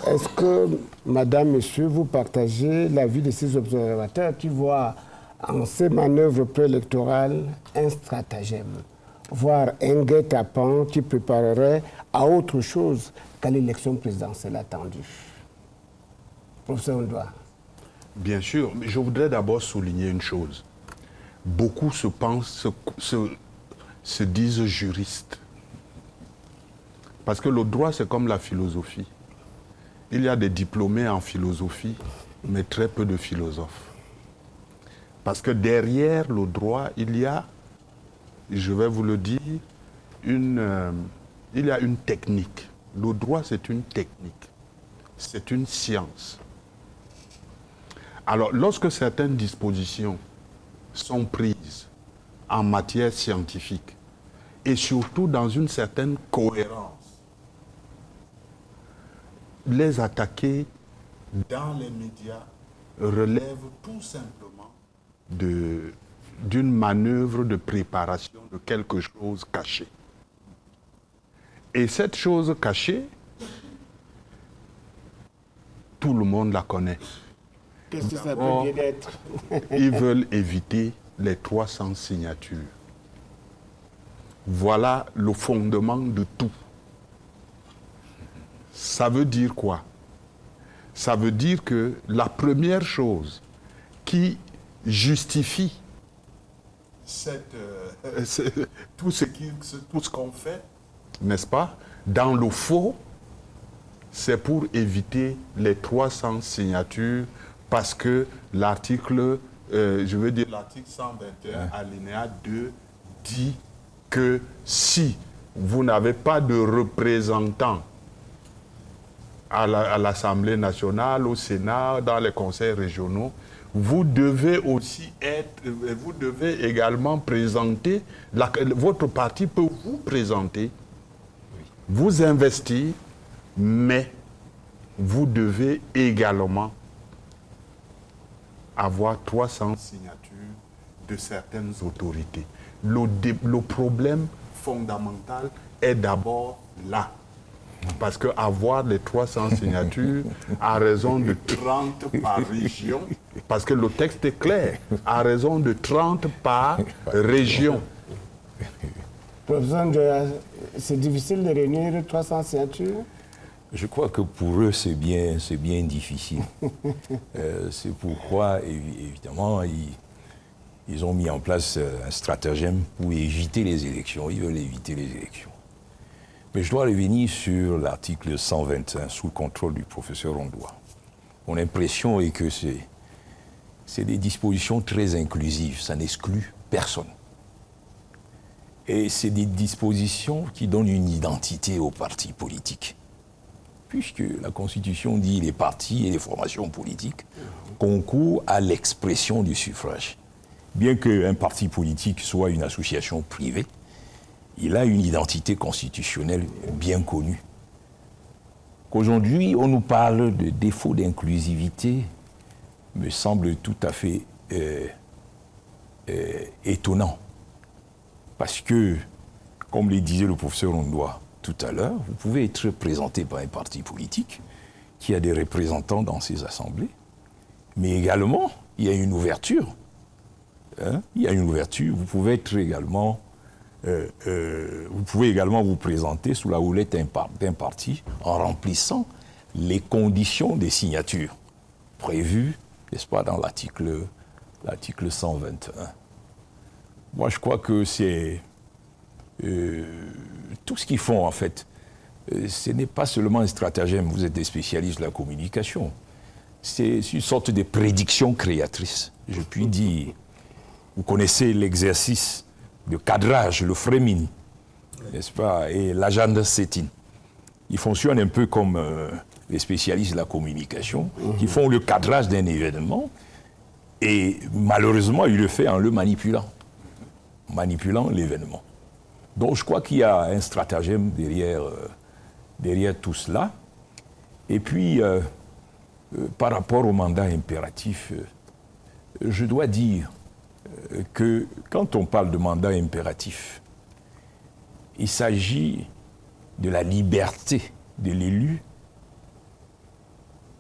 est-ce que, madame, monsieur, vous partagez l'avis de ces observateurs qui voient en ces manœuvres préélectorales un stratagème, voire un guet-apens qui préparerait à autre chose qu'à l'élection présidentielle attendue? Professeur Ondoa.
Bien sûr, mais je voudrais d'abord souligner une chose. Beaucoup se disent juristes. Parce que le droit, c'est comme la philosophie. Il y a des diplômés en philosophie, mais très peu de philosophes. Parce que derrière le droit, il y a, je vais vous le dire, il y a une technique. Le droit, c'est une technique. C'est une science. Alors, lorsque certaines dispositions sont prises en matière scientifique, et surtout dans une certaine cohérence, les attaquer dans les médias relève tout simplement d'une manœuvre de préparation de quelque chose caché. Et cette chose cachée, tout le monde la connaît.
Qu'est-ce que ça peut bien être?
Ils veulent éviter les 300 signatures. Voilà le fondement de tout. Ça veut dire quoi? Ça veut dire que la première chose qui justifie tout ce qu'on fait, n'est-ce pas, dans le faux, c'est pour éviter les 300 signatures parce que l'article, l'article 121 alinéa 2 dit que si vous n'avez pas de représentants à l'Assemblée nationale, au Sénat, dans les conseils régionaux, vous devez également présenter, votre parti peut vous présenter, vous investir, mais vous devez également avoir 300 signatures de certaines autorités. Le problème fondamental est d'abord là. Parce qu'avoir les 300 signatures à raison de 30 par région, parce que le texte est clair, à raison de 30 par région.
Professeur Ndoya, c'est difficile de réunir 300 signatures?
Je crois que pour eux, c'est bien difficile. C'est pourquoi, évidemment, ils ont mis en place un stratagème pour éviter les élections. Ils veulent éviter les élections. Mais je dois revenir sur l'article 121, sous le contrôle du professeur Ondoa. Mon impression est que c'est des dispositions très inclusives, ça n'exclut personne. Et c'est des dispositions qui donnent une identité aux partis politiques. Puisque la Constitution dit les partis et les formations politiques concourent à l'expression du suffrage. Bien qu'un parti politique soit une association privée, il a une identité constitutionnelle bien connue. Qu'aujourd'hui, on nous parle de défaut d'inclusivité me semble tout à fait étonnant. Parce que, comme le disait le professeur Ondoa tout à l'heure, vous pouvez être présenté par un parti politique qui a des représentants dans ses assemblées, mais également, il y a une ouverture. Il y a une ouverture. Vous pouvez être également... vous pouvez également vous présenter sous la houlette d'un parti en remplissant les conditions des signatures prévues, n'est-ce pas, dans l'article 121. Moi, je crois que c'est tout ce qu'ils font, en fait. Ce n'est pas seulement un stratagème, vous êtes des spécialistes de la communication. C'est une sorte de prédiction créatrice. Je puis dire, vous connaissez l'exercice de cadrage, le framing, n'est-ce pas, et l'agenda setting. Ils fonctionnent un peu comme les spécialistes de la communication, qui font le cadrage d'un événement, et malheureusement, ils le font en le manipulant l'événement. Donc je crois qu'il y a un stratagème derrière derrière tout cela. Et puis, par rapport au mandat impératif, je dois dire que quand on parle de mandat impératif, il s'agit de la liberté de l'élu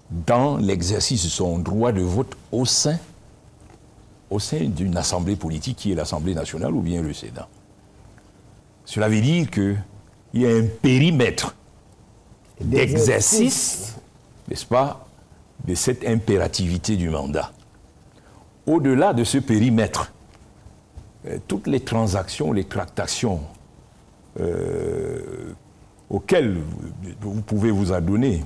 dans l'exercice de son droit de vote au sein d'une assemblée politique qui est l'Assemblée nationale ou bien le Sénat. Cela veut dire qu'il y a un périmètre d'exercice, n'est-ce pas, de cette impérativité du mandat. Au-delà de ce périmètre, toutes les transactions, les tractations auxquelles vous pouvez vous adonner,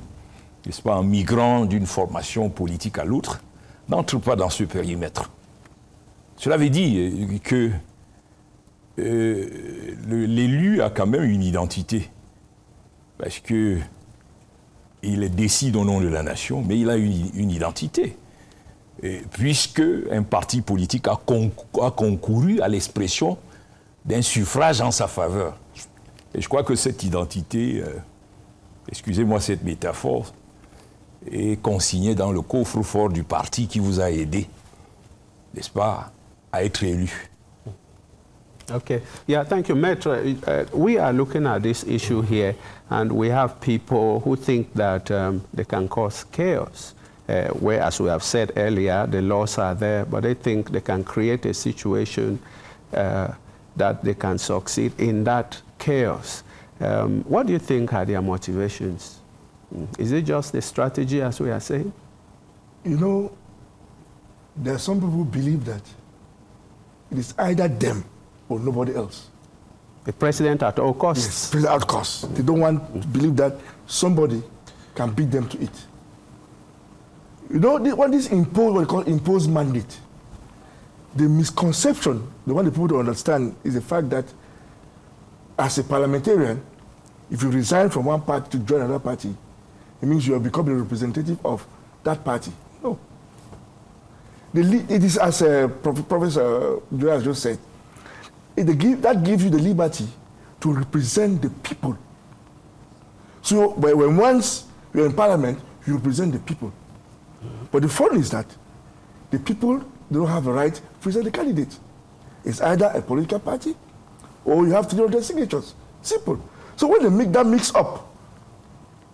n'est-ce pas, en migrant d'une formation politique à l'autre, n'entrent pas dans ce périmètre. Cela veut dire que l'élu a quand même une identité, parce que il décide au nom de la nation, mais il a une identité. Puisque un parti politique a concouru à l'expression d'un suffrage en sa faveur. Et je crois que cette identité, excusez-moi cette métaphore, est consignée dans le coffre-fort du parti qui vous a aidé, n'est-ce pas, à être élu.
Okay. Yeah, thank you, Maître. We are looking at this issue here, and we have people who think that they can cause chaos. Where, as we have said earlier, the laws are there, but they think they can create a situation that they can succeed in that chaos. What do you think are their motivations? Is it just a strategy, as we are saying?
You know, there are some people who believe that it is either them or nobody else.
The president at all costs?
Yes, president at all costs. They don't want to believe that somebody can beat them to it. You know, what is imposed, what they call imposed mandate, the misconception, the one the people don't understand, is the fact that as a parliamentarian, if you resign from one party to join another party, it means you have become a representative of that party. No. It is, as Professor Joel just said, that gives you the liberty to represent the people. So when once you're in parliament, you represent the people. But the problem is that the people don't have a right to present the candidate. It's either a political party or you have 300 signatures. Simple. So when they make that mix up,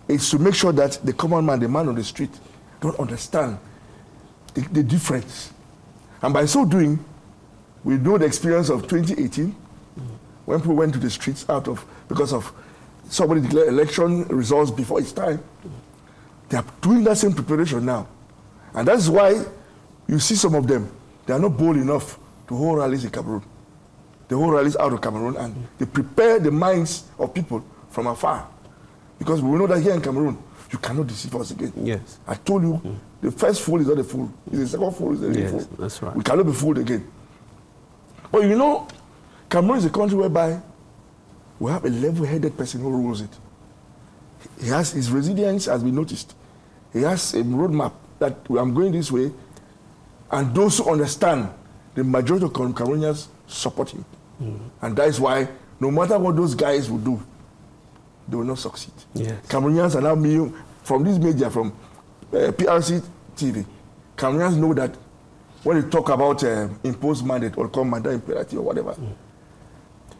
it's to make sure that the common man, the man on the street, don't understand the difference. And by so doing, we know the experience of 2018 when people went to the streets because of somebody declared election results before its time. They are doing that same preparation now. And that's why you see some of them, they are not bold enough to hold rallies in Cameroon. They hold rallies out of Cameroon and they prepare the minds of people from afar. Because we know that here in Cameroon, you cannot deceive us again.
Yes.
I told you, the first fool is not a fool. It's the second fool is a real fool.
That's right.
We cannot be fooled again. But you know, Cameroon is a country whereby we have a level-headed person who rules it. His resilience has been noticed. He has a roadmap that I'm going this way, and those who understand, the majority of Cameroonians support him. And that is why, no matter what those guys will do, they will not succeed.
Yes.
Cameroonians are now, from this media, from PRC TV, Cameroonians know that when they talk about imposed mandate or called mandat imperative or whatever,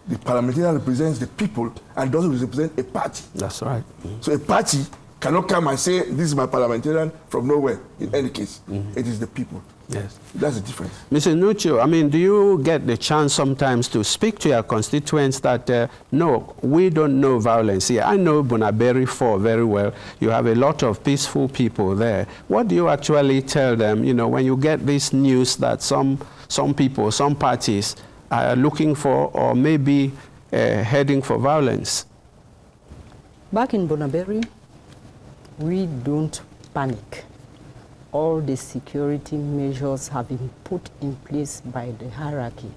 the parliamentarian represents the people and doesn't represent a party.
That's right.
So a party cannot come and say, this is my parliamentarian from nowhere, in any case. It is the people.
Yes.
That's the difference.
Mr. Nucho, I mean, do you get the chance sometimes to speak to your constituents that, no, we don't know violence here? I know Bonaberi 4 very well. You have a lot of peaceful people there. What do you actually tell them, you know, when you get this news that some people, some parties are looking for or maybe heading for violence?
Back in Bonaberi, we don't panic. All the security measures have been put in place by the hierarchy.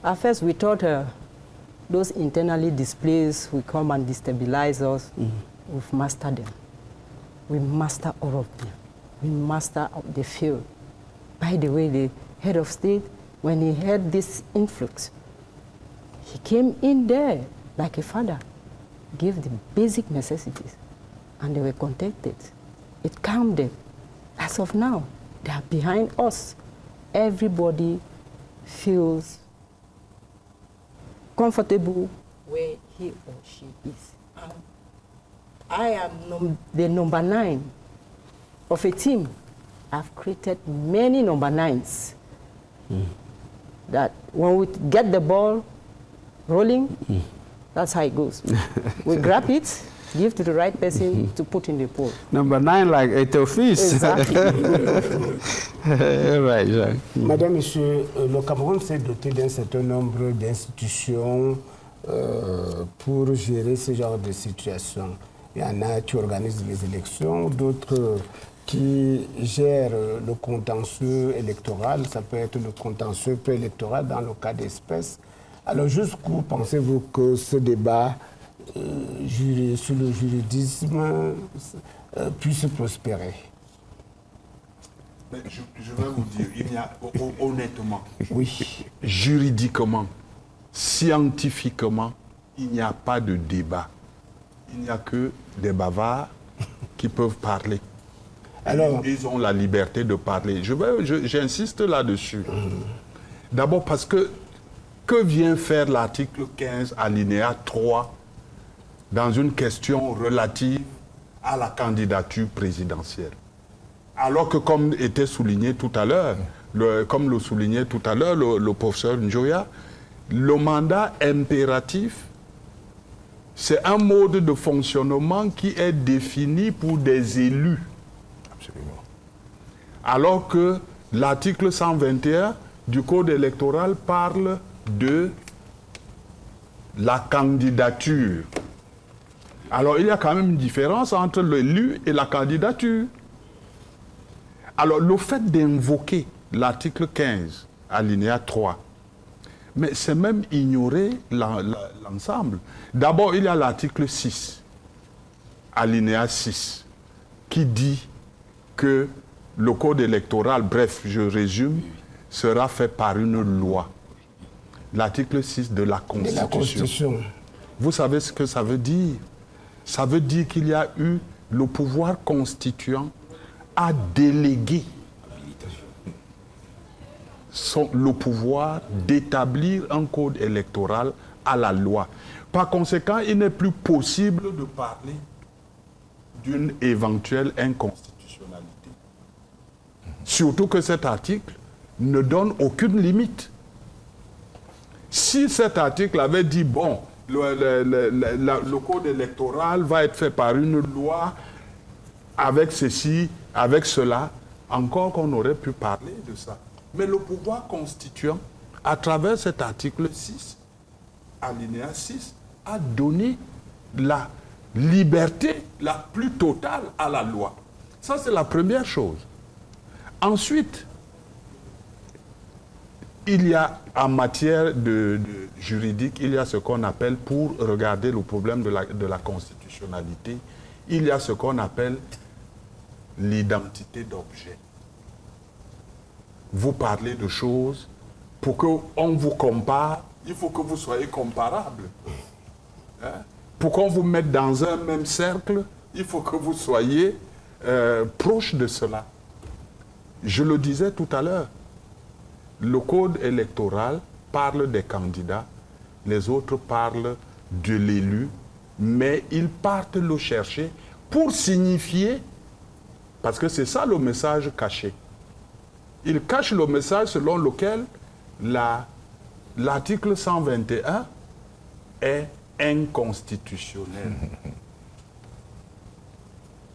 At first, we thought those internally displaced will come and destabilize us. We've mastered them. We master all of them. We master the field. By the way, the head of state, when he had this influx, he came in there like a father. gave the basic necessities, and they were contented. It calmed them. As of now, they are behind us. Everybody feels comfortable where he or she is. I am the number 9 of a team. I've created many number 9s. That when we get the ball rolling, that's how it goes. We grab it, give to the right person to put in the pool.
Number 9, like Etofis.
Exactly.
Right, Jacques.
Madame, Monsieur, le Cameroun s'est doté d'un certain nombre d'institutions pour gérer ce genre de situation. Il y en a qui organisent les élections, d'autres qui gèrent le contentieux électoral. Ça peut être le contentieux préélectoral dans le cas d'espèces. Alors jusqu'où pensez-vous que ce débat sur le juridisme puisse prospérer?
Mais je vais vous dire, il y a honnêtement,
Oui.
juridiquement, scientifiquement, il n'y a pas de débat. Il n'y a que des bavards qui peuvent parler.
Alors,
ils ont la liberté de parler. J'insiste là-dessus. D'abord parce que vient faire l'article 15 alinéa 3 dans une question relative à la candidature présidentielle? Alors que, comme était souligné tout à l'heure, comme le soulignait tout à l'heure le professeur Njoya, le mandat impératif, c'est un mode de fonctionnement qui est défini pour des élus.
Absolument.
Alors que l'article 121 du Code électoral parle de la candidature. Alors, il y a quand même une différence entre l'élu et la candidature. Alors, le fait d'invoquer l'article 15, alinéa 3, mais c'est même ignorer l'ensemble. D'abord, il y a l'article 6, alinéa 6, qui dit que le code électoral, bref, je résume, sera fait par une loi. L'article 6 de la Constitution. Vous savez ce que ça veut dire? Ça veut dire qu'il y a eu le pouvoir constituant à déléguer le pouvoir d'établir un code électoral à la loi. Par conséquent, il n'est plus possible de parler d'une éventuelle inconstitutionnalité. Surtout que cet article ne donne aucune limite. Si cet article avait dit, bon, le code électoral va être fait par une loi avec ceci, avec cela, encore qu'on aurait pu parler de ça. Mais le pouvoir constituant, à travers cet article 6, alinéa 6, a donné la liberté la plus totale à la loi. Ça, c'est la première chose. Ensuite, il y a en matière de juridique, il y a ce qu'on appelle, pour regarder le problème de la constitutionnalité, il y a ce qu'on appelle l'identité d'objet. Vous parlez de choses, pour qu'on vous compare, il faut que vous soyez comparable. Hein? Pour qu'on vous mette dans un même cercle, il faut que vous soyez proche de cela. Je le disais tout à l'heure, le code électoral parle des candidats, les autres parlent de l'élu, mais ils partent le chercher pour signifier, parce que c'est ça le message caché. Ils cachent le message selon lequel l'article 121 est inconstitutionnel.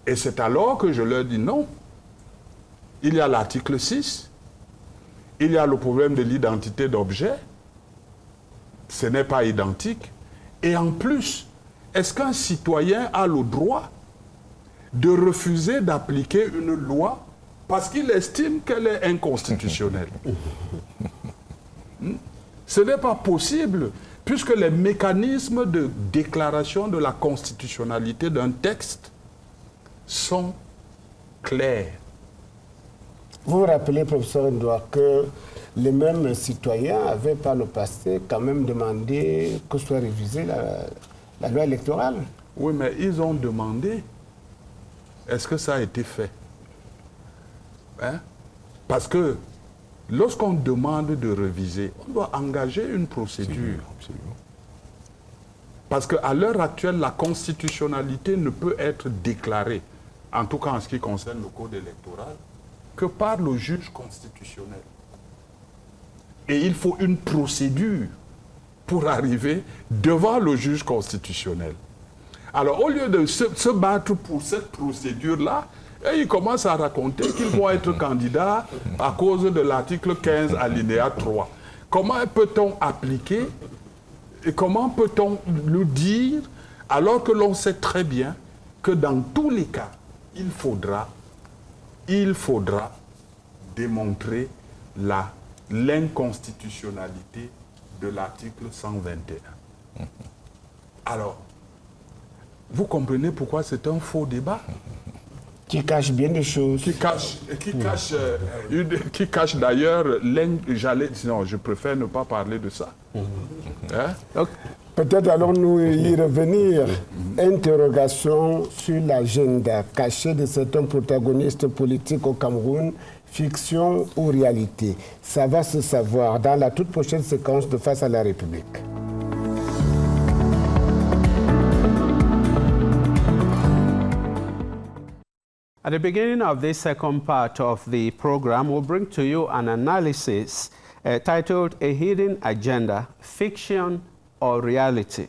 Et c'est alors que je leur dis non. Il y a l'article 6, il y a le problème de l'identité d'objet, ce n'est pas identique. Et en plus, est-ce qu'un citoyen a le droit de refuser d'appliquer une loi parce qu'il estime qu'elle est inconstitutionnelle? Ce n'est pas possible, puisque les mécanismes de déclaration de la constitutionnalité d'un texte sont clairs.
Vous vous rappelez, professeur Ndoa, que les mêmes citoyens avaient par le passé quand même demandé que soit révisée la loi électorale.
Oui, mais ils ont demandé. Est-ce que ça a été fait? Hein? Parce que lorsqu'on demande de réviser, on doit engager une procédure.
Absolument.
Parce qu'à l'heure actuelle, la constitutionnalité ne peut être déclarée, en tout cas en ce qui concerne le code électoral, que par le juge constitutionnel. Et il faut une procédure pour arriver devant le juge constitutionnel. Alors, au lieu de se battre pour cette procédure-là, ils commencent à raconter qu'ils vont être candidats à cause de l'article 15 alinéa 3. Comment peut-on appliquer et comment peut-on le dire alors que l'on sait très bien que dans tous les cas, il faudra démontrer l'inconstitutionnalité de l'article 121. Alors, vous comprenez pourquoi c'est un faux débat?
Qui cache bien des choses.
Qui cache d'ailleurs, non, je préfère ne pas parler de ça. Hein?
Peut-être allons-nous y revenir. Interrogation sur l'agenda caché de certains protagonistes politiques au Cameroun, fiction ou réalité. Ça va se savoir dans la toute prochaine séquence de Face à la République.
At the beginning of this second part of the program, we'll bring to you an analysis titled A Hidden Agenda, Fiction or Reality.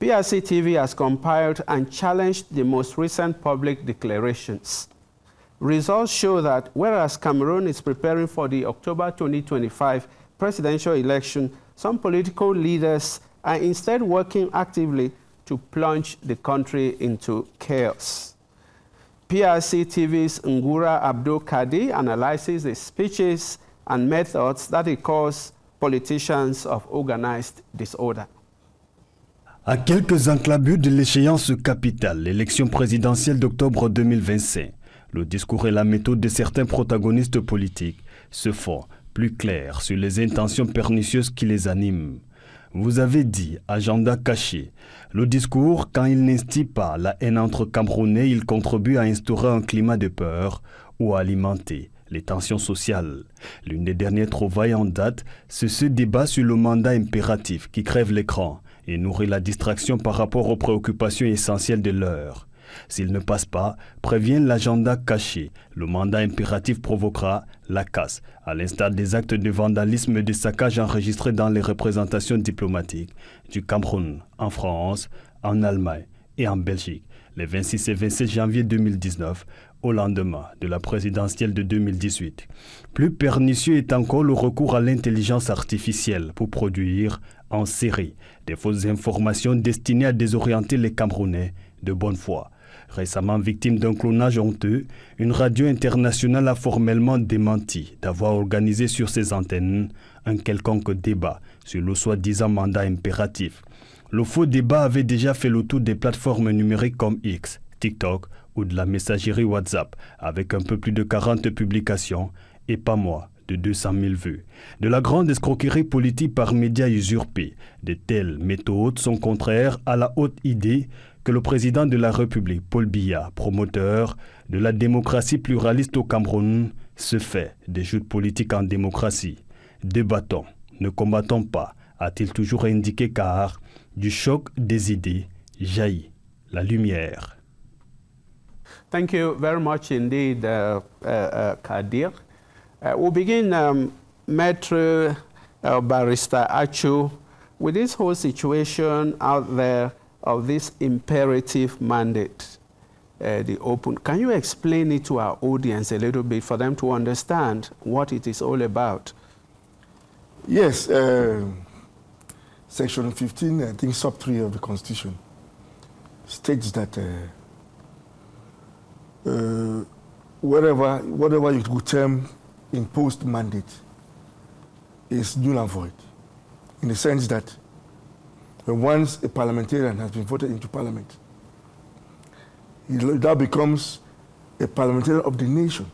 PRC TV has compiled and challenged the most recent public declarations. Results show that whereas Cameroon is preparing for the October 2025 presidential election, some political leaders are instead working actively to plunge the country into chaos. PRC TV's Ngura Abdul Kadi analyzes the speeches and methods that he calls politicians of organized disorder.
À quelques enclabures de l'échéance capitale, l'élection présidentielle d'octobre 2025, le discours et la méthode de certains protagonistes politiques se font plus clairs sur les intentions pernicieuses qui les animent. Vous avez dit agenda caché. Le discours, quand il n'instille pas la haine entre Camerounais, il contribue à instaurer un climat de peur ou à alimenter les tensions sociales. L'une des dernières trouvailles en date, c'est ce débat sur le mandat impératif qui crève l'écran et nourrit la distraction par rapport aux préoccupations essentielles de l'heure. S'il ne passe pas, prévient l'agenda caché. Le mandat impératif provoquera la casse, à l'instar des actes de vandalisme et de saccage enregistrés dans les représentations diplomatiques du Cameroun en France, en Allemagne et en Belgique, les 26 et 27 janvier 2019, au lendemain de la présidentielle de 2018. Plus pernicieux est encore le recours à l'intelligence artificielle pour produire en série des fausses informations destinées à désorienter les Camerounais de bonne foi. Récemment victime d'un clonage honteux, une radio internationale a formellement démenti d'avoir organisé sur ses antennes un quelconque débat sur le soi-disant mandat impératif. Le faux débat avait déjà fait le tour des plateformes numériques comme X, TikTok ou de la messagerie WhatsApp, avec un peu plus de 40 publications et pas moins de 200 000 vues. De la grande escroquerie politique par médias usurpés, de telles méthodes sont contraires à la haute idée que le président de la République, Paul Biya, promoteur de la démocratie pluraliste au Cameroun, se fait des jeux politiques en démocratie. Débattons, ne combattons pas, a-t-il toujours indiqué, car du choc des idées jaillit la lumière.
Thank you very much indeed, Kadir. We'll begin, Maître Barrister Achu, with this whole situation out there of this imperative mandate, the open. Can you explain it to our audience a little bit for them to understand what it is all about?
Yes, Section 15, I think sub 3 of the Constitution, states that whatever you could term imposed mandate is null and void, in the sense that once a parliamentarian has been voted into parliament, he now becomes a parliamentarian of the nation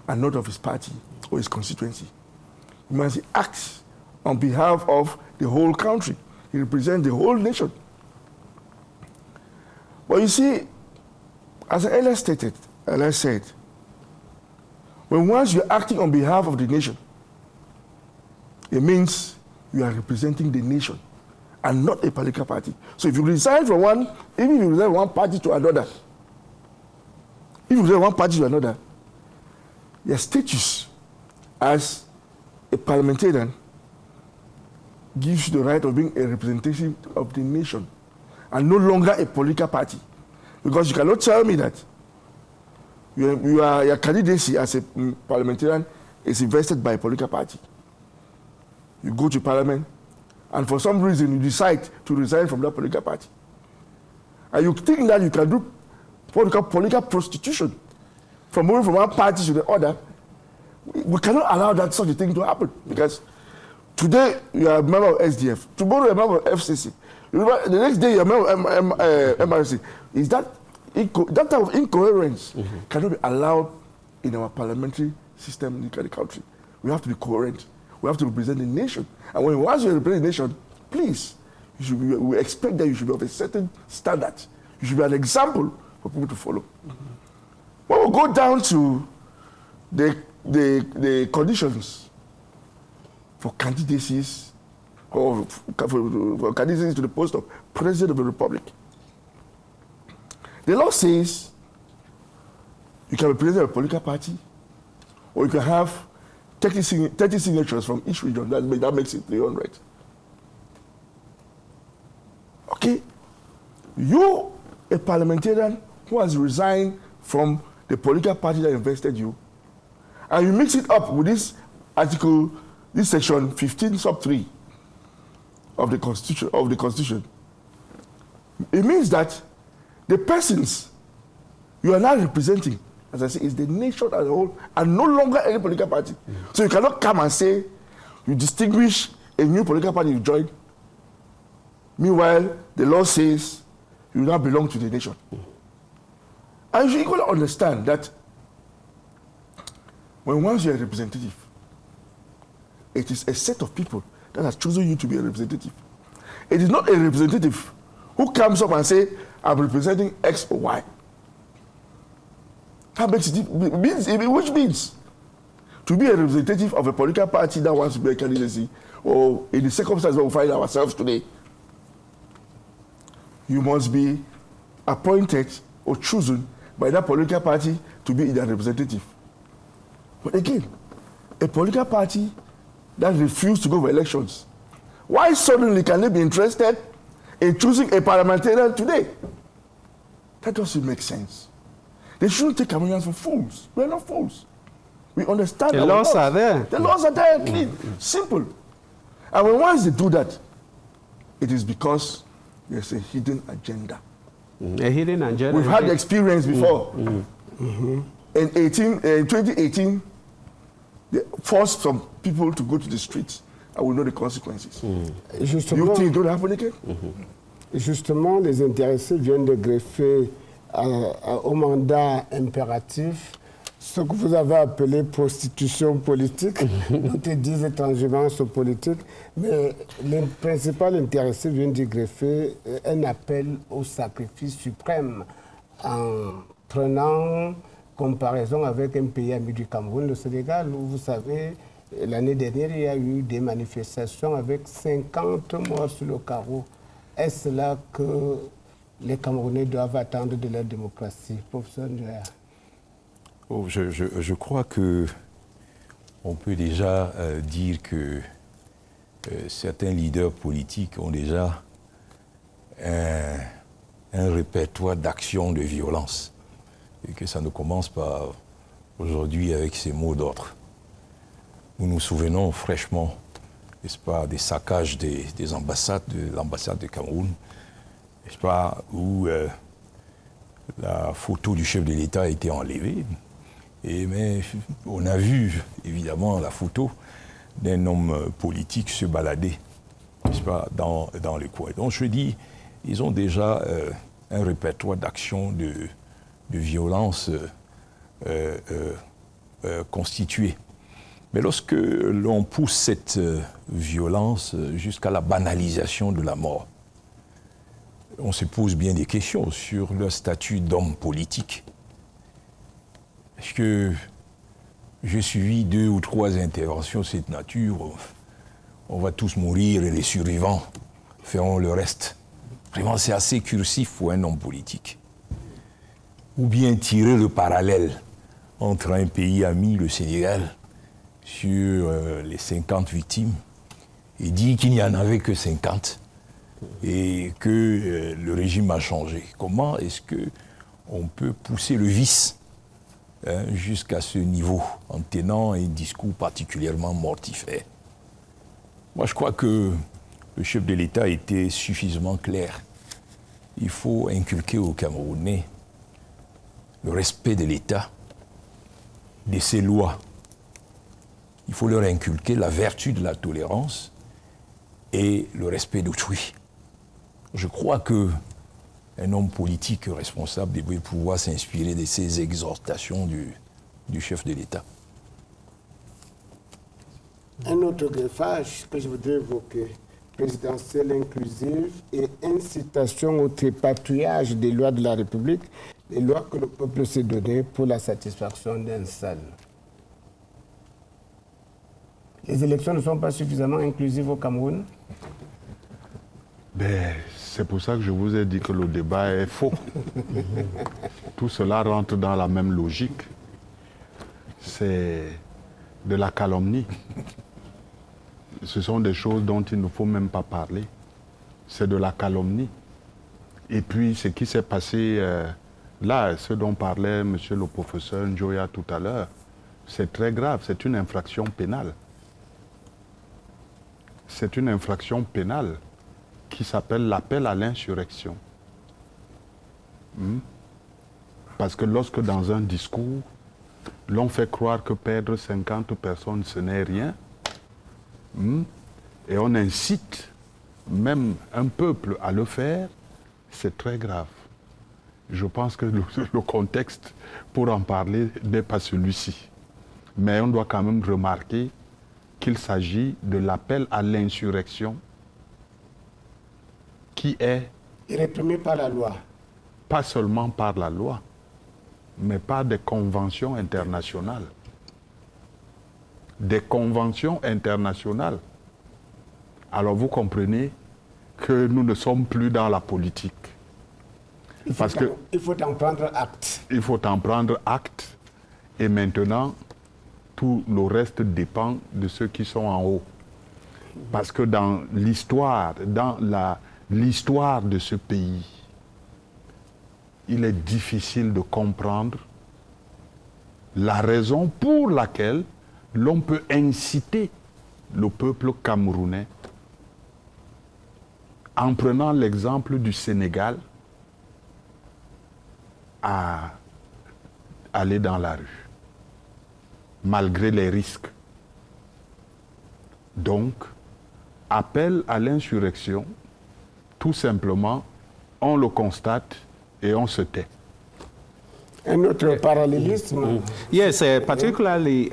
and not of his party or his constituency. He must act on behalf of the whole country. He represents the whole nation. But you see, as I earlier stated, earlier said, when once you're acting on behalf of the nation, it means you are representing the nation and not a political party. So if you resign from one, even if you resign from one party to another, your status as a parliamentarian gives you the right of being a representative of the nation and no longer a political party. Because you cannot tell me that your candidacy as a parliamentarian is invested by a political party. You go to parliament, and for some reason you decide to resign from that political party. And you think that you can do what we call political prostitution, from moving from one party to the other. We cannot allow that such a thing to happen, because today you are a member of SDF, tomorrow you are a member of FCC, the next day you are a member of MRC. Is that type of incoherence cannot be allowed in our parliamentary system in the country. We have to be coherent. We have to represent the nation. And once you represent the nation, please, we expect that you should be of a certain standard. You should be an example for people to follow. When we go down to the conditions for candidacies, or for candidacies to the post of President of the Republic, the law says you can be president of a political party, or you can have 30 signatures from each region. That makes it 300. Okay? You, a parliamentarian who has resigned from the political party that invested you, and you mix it up with this article, this section 15 sub 3 of the Constitution, it means that the persons you are now representing, as I say, is the nation as a whole, and no longer any political party. So you cannot come and say you distinguish a new political party you joined. Meanwhile, the law says you now belong to the nation. And you should equally understand that when once you are a representative, it is a set of people that has chosen you to be a representative. It is not a representative who comes up and say, I'm representing X or Y. That makes it, which means to be a representative of a political party that wants to be a candidacy, or in the circumstances where we find ourselves today, you must be appointed or chosen by that political party to be their representative. But again, a political party that refused to go for elections, why suddenly can they be interested in choosing a parliamentarian today? That doesn't make sense. They shouldn't take Cameroonians for fools. We are not fools. We understand
the laws are there.
The laws are there, clean, simple. And when once they do that, it is because there's a hidden agenda.
A hidden agenda.
We've had the experience before. In 2018, they forced some people to go to the streets, and we know the consequences. You think it don't happen again?
Justement, les intéressés viennent de greffer au mandat impératif ce que vous avez appelé prostitution politique, d'autres disent transhumance politique, mais le principal intéressé vient de greffer un appel au sacrifice suprême en prenant comparaison avec un pays ami du Cameroun, le Sénégal, où vous savez, l'année dernière, il y a eu des manifestations avec 50 morts sur le carreau. Est-ce là que les Camerounais doivent attendre de leur démocratie, professeur Ndoya?
Oh, je crois qu'on peut déjà dire que certains leaders politiques ont déjà un répertoire d'actions de violence, et que ça ne commence pas aujourd'hui avec ces mots d'ordre. Nous nous souvenons fraîchement, n'est-ce pas, des saccages des ambassades, de l'ambassade de Cameroun, n'est-ce pas, où la photo du chef de l'État a été enlevée. Mais on a vu évidemment la photo d'un homme politique se balader, n'est-ce pas, dans le coin. Donc je dis, ils ont déjà un répertoire d'actions de violence constitué. Mais lorsque l'on pousse cette violence jusqu'à la banalisation de la mort, on se pose bien des questions sur leur statut d'homme politique. Est-ce que j'ai suivi 2 ou 3 interventions de cette nature? On va tous mourir et les survivants feront le reste. Vraiment, c'est assez cursif pour un homme politique. Ou bien tirer le parallèle entre un pays ami, le Sénégal, sur les 50 victimes, et dire qu'il n'y en avait que 50 et que le régime a changé. Comment est-ce qu'on peut pousser le vice jusqu'à ce niveau en tenant un discours particulièrement mortifère? Moi, je crois que le chef de l'État était suffisamment clair. Il faut inculquer aux Camerounais le respect de l'État, de ses lois. Il faut leur inculquer la vertu de la tolérance et le respect d'autrui. Je crois qu'un homme politique responsable devrait pouvoir s'inspirer de ces exhortations du chef de l'État.
Un autre greffage que je voudrais évoquer, présidentielle inclusive et incitation au tripatouillage des lois de la République, les lois que le peuple s'est données pour la satisfaction d'un seul. Les élections ne sont pas suffisamment inclusives au Cameroun?
C'est pour ça que je vous ai dit que le débat est faux. Tout cela rentre dans la même logique. C'est de la calomnie. Ce sont des choses dont il ne faut même pas parler. C'est de la calomnie. Et puis, ce qui s'est passé là, ce dont parlait monsieur le professeur Njoya tout à l'heure, c'est très grave. C'est une infraction pénale. C'est une infraction pénale qui s'appelle l'appel à l'insurrection. Parce que lorsque dans un discours, l'on fait croire que perdre 50 personnes, ce n'est rien, et on incite même un peuple à le faire, c'est très grave. Je pense que le contexte pour en parler n'est pas celui-ci. Mais on doit quand même remarquer qu'il s'agit de l'appel à l'insurrection qui est
réprimé par la loi.
Pas seulement par la loi, mais par des conventions internationales. Des conventions internationales. Alors vous comprenez que nous ne sommes plus dans la politique.
Il faut en prendre acte.
Il faut en prendre acte. Et maintenant, tout le reste dépend de ceux qui sont en haut. Parce que dans l'histoire, l'histoire de ce pays, il est difficile de comprendre la raison pour laquelle l'on peut inciter le peuple camerounais, en prenant l'exemple du Sénégal, à aller dans la rue, malgré les risques. Donc, appel à l'insurrection, tout simplement, on le constate et on se tait.
Un autre parallélisme.
Yes, particularly.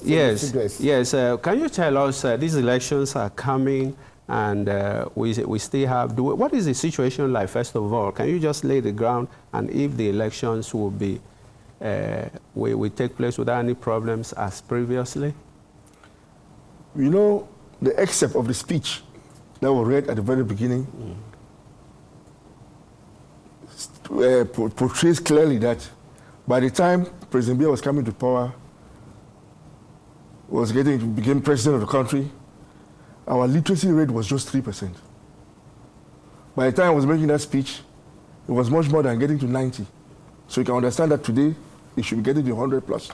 Yes.
Can you tell us these elections are coming, and we still have. What is the situation like? First of all, can you just lay the ground, and if the elections will be will take place without any problems as previously?
You know, the excerpt of the speech that was read at the very beginning portrays clearly that by the time President Biya was coming to power, became president of the country, our literacy rate was just 3%. By the time I was making that speech, it was much more than getting to 90. So you can understand that today, it should be getting to 100 plus.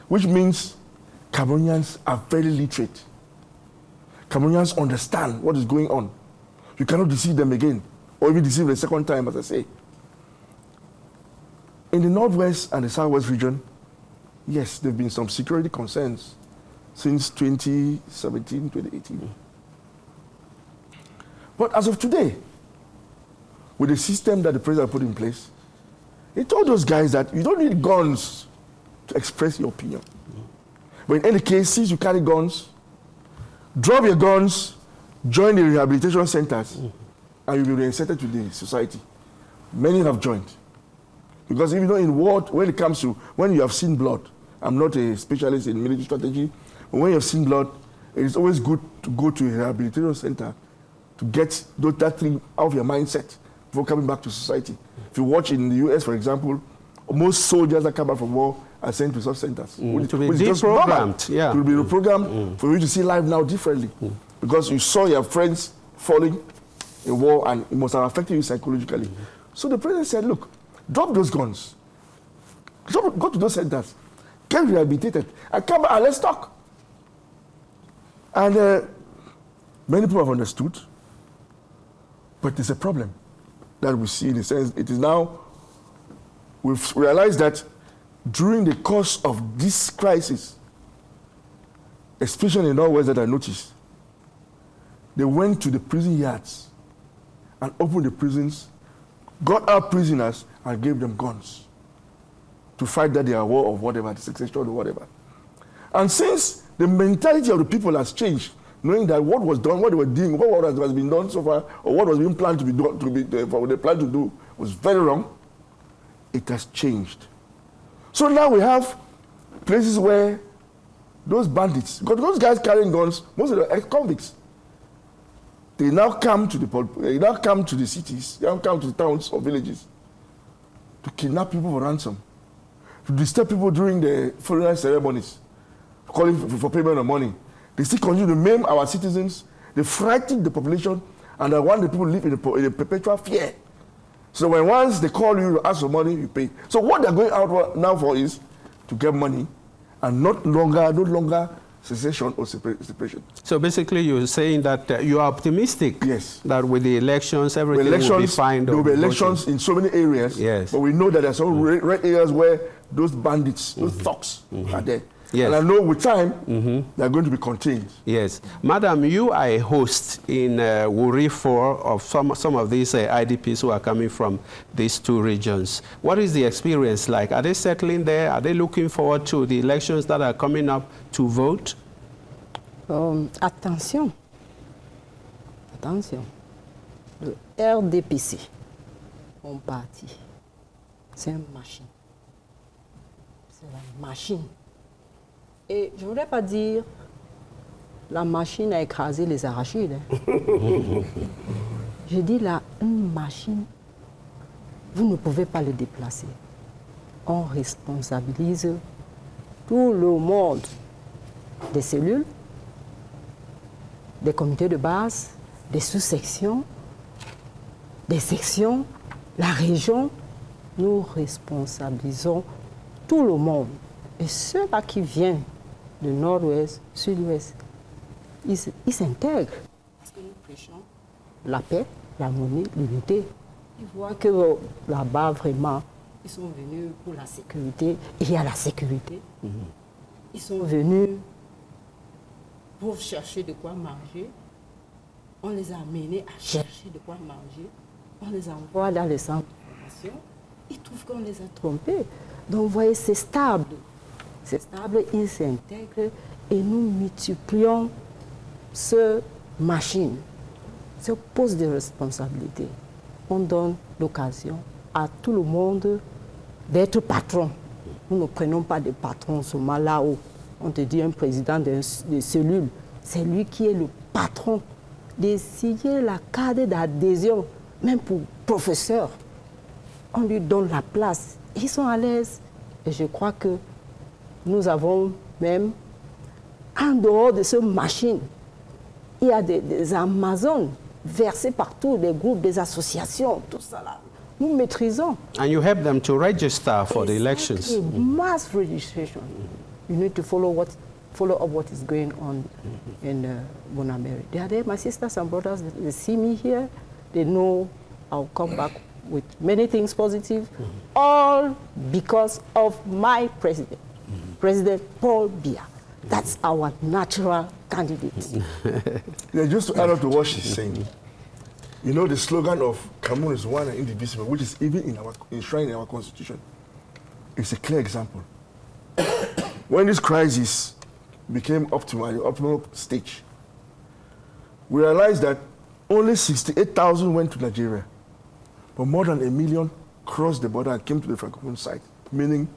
Which means Cameroonians are very literate. Cameroonians understand what is going on. You cannot deceive them again, or even deceive the second time, as I say. In the Northwest and the Southwest region, yes, there have been some security concerns since 2017, 2018. But as of today, with the system that the president put in place, he told those guys that you don't need guns to express your opinion. But in any case, since you carry guns, drop your guns, join the rehabilitation centers, and you'll be reinserted to the society. Many have joined. Because even though in war, when it comes to, when you have seen blood, I'm not a specialist in military strategy, but when you have seen blood, it is always good to go to a rehabilitation center to get that thing out of your mindset before coming back to society. If you watch in the US, for example, most soldiers that come back from war are sent to such centers.
To be deprogrammed, yeah.
To be reprogrammed for you to see life now differently. Because you saw your friends falling in war and it must have affected you psychologically. So the president said, look, drop those guns. Go to those centers. Get rehabilitated. And come back and let's talk. And many people have understood. But there's a problem that we see in the sense it is now, we've realized that during the course of this crisis, especially in Norwest that I noticed, they went to the prison yards and opened the prisons, got out prisoners and gave them guns to fight that they are war of whatever, the succession or whatever. And since the mentality of the people has changed, knowing that what was done, what they were doing, what has been done so far, or what was being planned to be done, what they planned to do was very wrong, it has changed. So now we have places where those bandits, because those guys carrying guns, most of them are ex-convicts. They now come to the cities, they now come to the towns or villages to kidnap people for ransom, to disturb people during the funeral ceremonies, calling for payment of money. They still continue to maim our citizens. They frighten the population, and they want the people to live in a perpetual fear. So when once they call you to ask for money, you pay. So what they're going out now for is to get money, and no longer secession or separation.
So basically, you're saying that you are optimistic.
Yes.
That with the elections, everything will be fine.
There will be elections in so many areas.
Yes.
But we know that there are some red areas where those bandits, those thugs are there.
Yes.
And I know with time, they're going to be contained.
Yes. Madam, you are a host in Wuri 4 of some of these IDPs who are coming from these two regions. What is the experience like? Are they settling there? Are they looking forward to the elections that are coming up to vote?
Attention. Attention. Le RDPC, mon parti, c'est une machine. C'est la machine. Et je ne voudrais pas dire la machine a écrasé les arachides. Je dis là, une machine, vous ne pouvez pas le déplacer. On responsabilise tout le monde des cellules, des comités de base, des sous-sections, des sections, la région. Nous responsabilisons tout le monde. Et ceux-là qui viennent de nord-ouest, sud-ouest, ils s'intègrent. Parce que nous prêchons la paix, l'harmonie, l'unité. Ils voient que là-bas, vraiment, ils sont venus pour la sécurité. Il y a la sécurité. Ils sont venus pour chercher de quoi manger. On les a amenés à chercher de quoi manger. On les envoie dans les centres de formation. Ils trouvent qu'on les a trompés. Donc, vous voyez, c'est stable. C'est stable, ils s'intègrent et nous multiplions ce machine, ce poste de responsabilité. On donne l'occasion à tout le monde d'être patron. Nous ne prenons pas de patron seulement là-haut. On te dit un président de cellule, c'est lui qui est le patron. D'essayer la carte d'adhésion, même pour professeurs. On lui donne la place. Ils sont à l'aise. Et je crois que nous avons même, en dehors de cette machine, il y a des Amazones versés partout, des groupes, des associations, tout ça là. Nous maîtrisons.
And you help them to register for the elections.
Mass registration. You need to follow up what is going on in Bonameri. They are there, my sisters and brothers, they see me here, they know I'll come back with many things positive, all because of my president, President Paul Biya. That's our natural candidate.
Yeah, just to add on to what she's saying, you know the slogan of Cameroon is one and indivisible, which is even enshrined in our constitution. It's a clear example. When this crisis became optimal, the optimal stage, we realized that only 68,000 went to Nigeria. But more than 1 million crossed the border and came to the Francophone side, meaning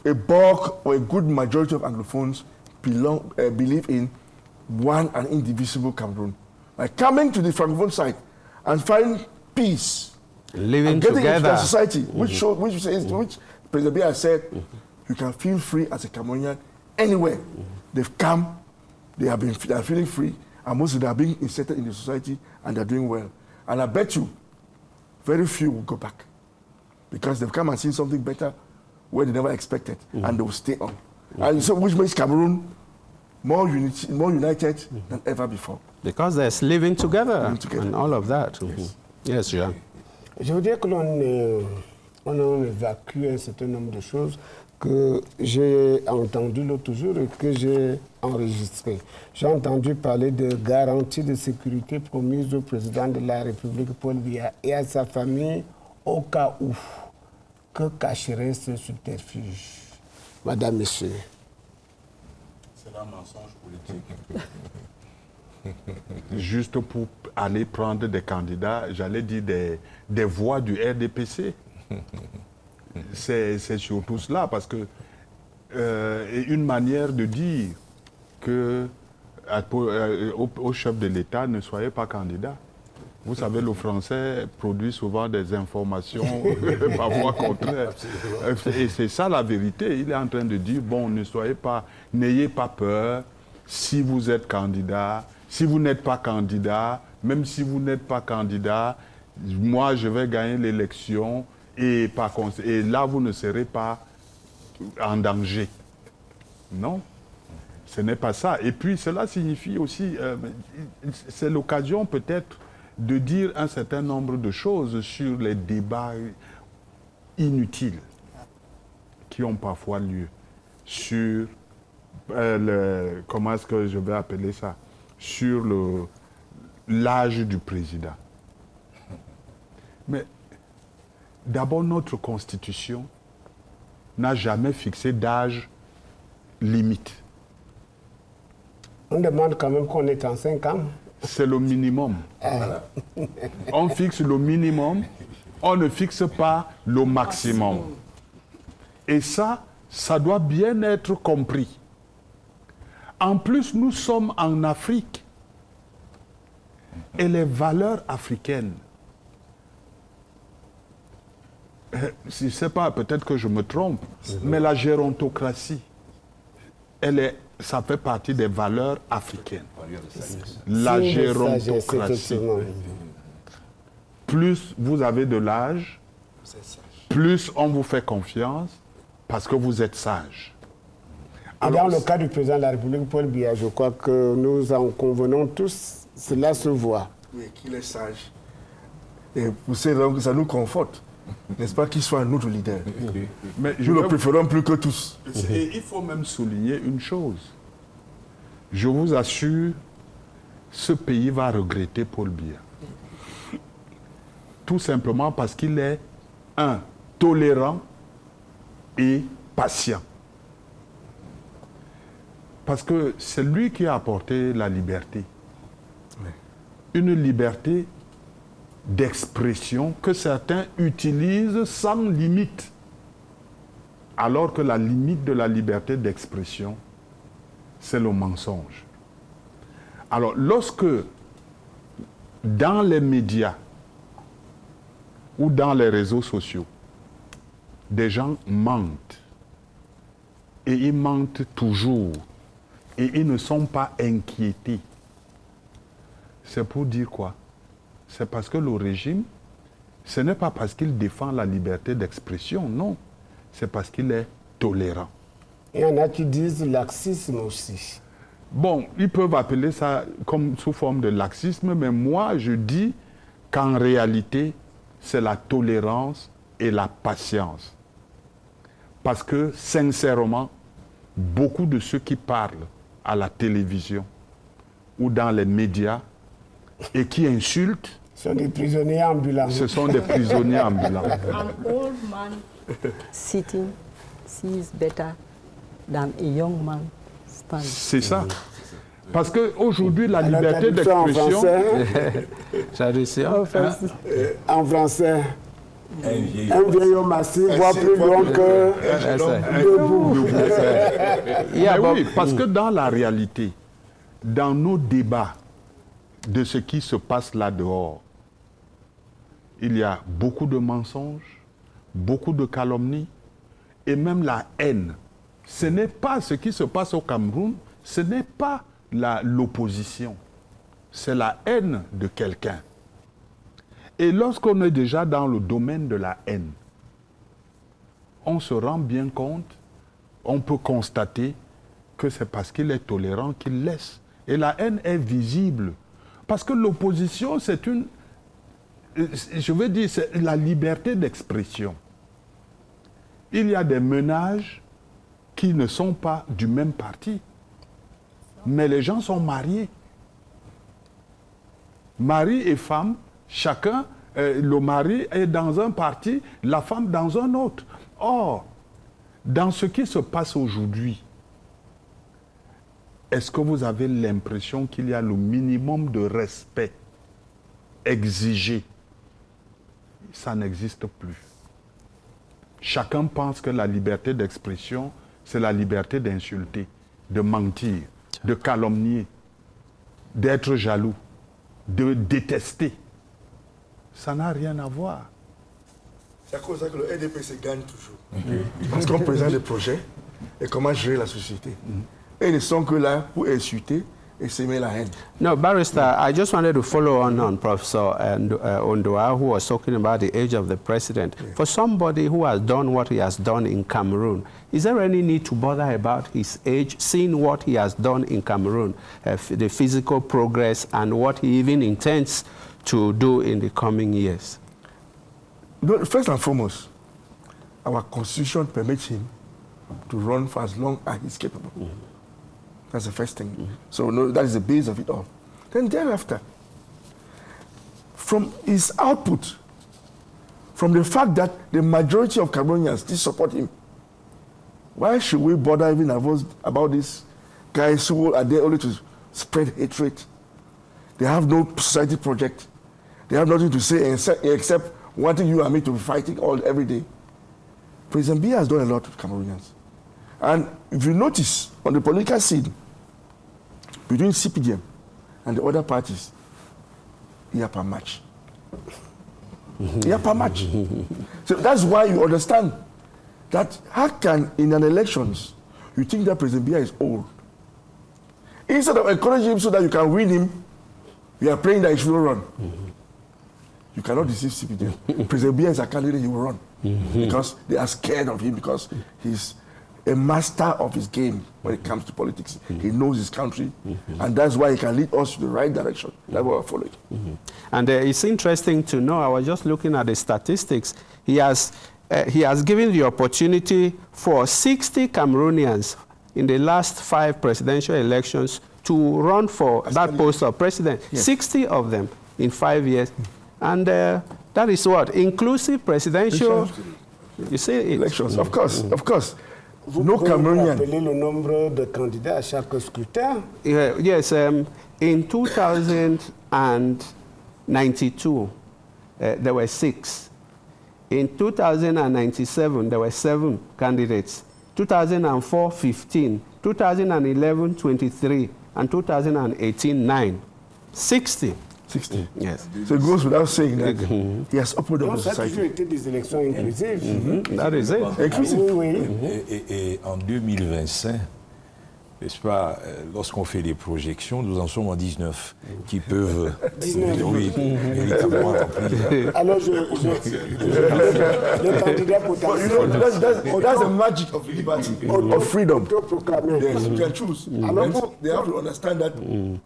a bulk or a good majority of Anglophones believe in one and indivisible Cameroon. Like coming to the Francophone side and find peace,
living
and getting
together
into the society, which President Biya said, you can feel free as a Cameroonian anywhere. They've come, they are feeling free, and most of them are being inserted in the society, and they're doing well. And I bet you, very few will go back, because they've come and seen something better where they never expected, and they will stay on. And so, which makes Cameroon more united than ever before.
Because they're living together, and all of that. Yes, Jean.
Je veux dire que l'on évacue un certain nombre de choses que j'ai entendu l'autre jour et que j'ai enregistré. J'ai entendu parler de garanties de sécurité promises au président de la République, Paul Biya, et à sa famille au cas où. Que cacherait ce subterfuge, Madame, Monsieur?
C'est un mensonge politique. Juste pour aller prendre des candidats, j'allais dire des voix du RDPC. C'est surtout cela, parce que une manière de dire que au chef de l'État, ne soyez pas candidat. Vous savez, le français produit souvent des informations parfois contraires. Et c'est ça la vérité. Il est en train de dire, bon, n'ayez pas peur si vous êtes candidat. Si vous n'êtes pas candidat, même si vous n'êtes pas candidat, moi je vais gagner l'élection et là vous ne serez pas en danger. Non, ce n'est pas ça. Et puis cela signifie aussi, c'est l'occasion peut-être de dire un certain nombre de choses sur les débats inutiles qui ont parfois lieu sur, comment est-ce que je vais appeler ça, sur l'âge du président. Mais d'abord, notre Constitution n'a jamais fixé d'âge limite.
On demande quand même qu'on est en 5 ans.
C'est le minimum. On fixe le minimum, on ne fixe pas le maximum. Et ça doit bien être compris. En plus, nous sommes en Afrique. Et les valeurs africaines, je ne sais pas, peut-être que je me trompe, mais la gérontocratie, ça fait partie des valeurs africaines. La gérontocratie. Plus vous avez de l'âge, plus on vous fait confiance parce que vous êtes sage.
Alors, dans le cas du président de la République, Paul Biya, je crois que nous en convenons tous, cela se voit.
Oui, qu'il est sage. Et pour ces raisons, ça nous conforte. N'est-ce pas qu'il soit notre leader? Mais nous le préférons plus que tous.
Et il faut même souligner une chose. Je vous assure, ce pays va regretter Paul Biya. Tout simplement parce qu'il est, tolérant et patient. Parce que c'est lui qui a apporté la liberté. Oui. Une liberté d'expression que certains utilisent sans limite. Alors que la limite de la liberté d'expression, c'est le mensonge. Alors, lorsque dans les médias ou dans les réseaux sociaux, des gens mentent, et ils mentent toujours, et ils ne sont pas inquiétés, c'est pour dire quoi? C'est parce que le régime, ce n'est pas parce qu'il défend la liberté d'expression, non. C'est parce qu'il est tolérant.
Il y en a qui disent laxisme aussi.
Bon, ils peuvent appeler ça comme sous forme de laxisme, mais moi je dis qu'en réalité, c'est la tolérance et la patience. Parce que, sincèrement, beaucoup de ceux qui parlent à la télévision ou dans les médias et qui insultent,
ce sont des prisonniers ambulants.
Ce sont des prisonniers ambulants.
An old man sitting sees better than a young man standing.
C'est ça. Parce qu'aujourd'hui, la liberté d'expression...
Traduction.
En français, un vieil homme assis voit plus loin que debout.
Mais oui, parce que dans la réalité, dans nos débats de ce qui se passe là dehors, il y a beaucoup de mensonges, beaucoup de calomnies et même la haine. Ce n'est pas ce qui se passe au Cameroun, ce n'est pas l'opposition, c'est la haine de quelqu'un. Et lorsqu'on est déjà dans le domaine de la haine, on se rend bien compte, on peut constater que c'est parce qu'il est tolérant qu'il laisse. Et la haine est visible. Parce que l'opposition, c'est une... Je veux dire, c'est la liberté d'expression. Il y a des ménages qui ne sont pas du même parti. Mais les gens sont mariés. Mari et femme, chacun, le mari est dans un parti, la femme dans un autre. Or, dans ce qui se passe aujourd'hui, est-ce que vous avez l'impression qu'il y a le minimum de respect exigé? Ça n'existe plus. Chacun pense que la liberté d'expression, c'est la liberté d'insulter, de mentir, de calomnier, d'être jaloux, de détester. Ça n'a rien à voir.
C'est à cause de ça que le RDP se gagne toujours. Parce qu'on présente des projets et comment gérer la société. Et ils ne sont que là pour insulter et s'aimer la haine.
No, Barrister, I just wanted to follow on Professor Ondoa, who was talking about the age of the president. Yeah. For somebody who has done what he has done in Cameroon, is there any need to bother about his age, seeing what he has done in Cameroon, the physical progress, and what he even intends to do in the coming years?
First and foremost, our constitution permits him to run for as long as he's capable. That's the first thing. So no, that is the base of it all. Then thereafter, from his output, from the fact that the majority of Cameroonians still support him, why should we bother even about these guys who are there only to spread hatred? They have no society project. They have nothing to say except wanting you and me to be fighting every day. President Biya has done a lot with Cameroonians. And if you notice, on the political scene, between CPDM and the other parties, he have a match. He have a match. So that's why you understand that how can, in an elections, you think that President Biya is old? Instead of encouraging him so that you can win him, you are praying that he should run. You cannot deceive CPDM. President Biya is a candidate, he will run. Because they are scared of him, because he's a master of his game when it comes to politics. He knows his country, and that's why he can lead us to the right direction. That's what we're following.
And it's interesting to know, I was just looking at the statistics, he has given the opportunity for 60 Cameroonians in the last 5 presidential elections to run for that post of president. Yes. 60 of them in 5 years. And that is what? Inclusive presidential... You see it?
Elections, of course, of course.
Vous pouvez rappeler le nombre de candidats à chaque scrutin?
Yes, in 2092, there were 6. In 2097, there were 7 candidates. 2004, 15. 2011, 23. And 2018, 9. 60.
60.
Yes.
So it goes without saying that he has opened up the
Ça a
society.
toujours été des élections inclusives.
That is it.
Inclusive.
Oui.
Et en 2025, n'est-ce pas, lorsqu'on fait des projections, nous en sommes en 19 qui peuvent...
19.
Oui, véritablement remplir.
Alors, le candidat potentiel...
That's the magic of liberty, of freedom.
Autoproclamé.
Yes, you can choose. Alors, they have to understand that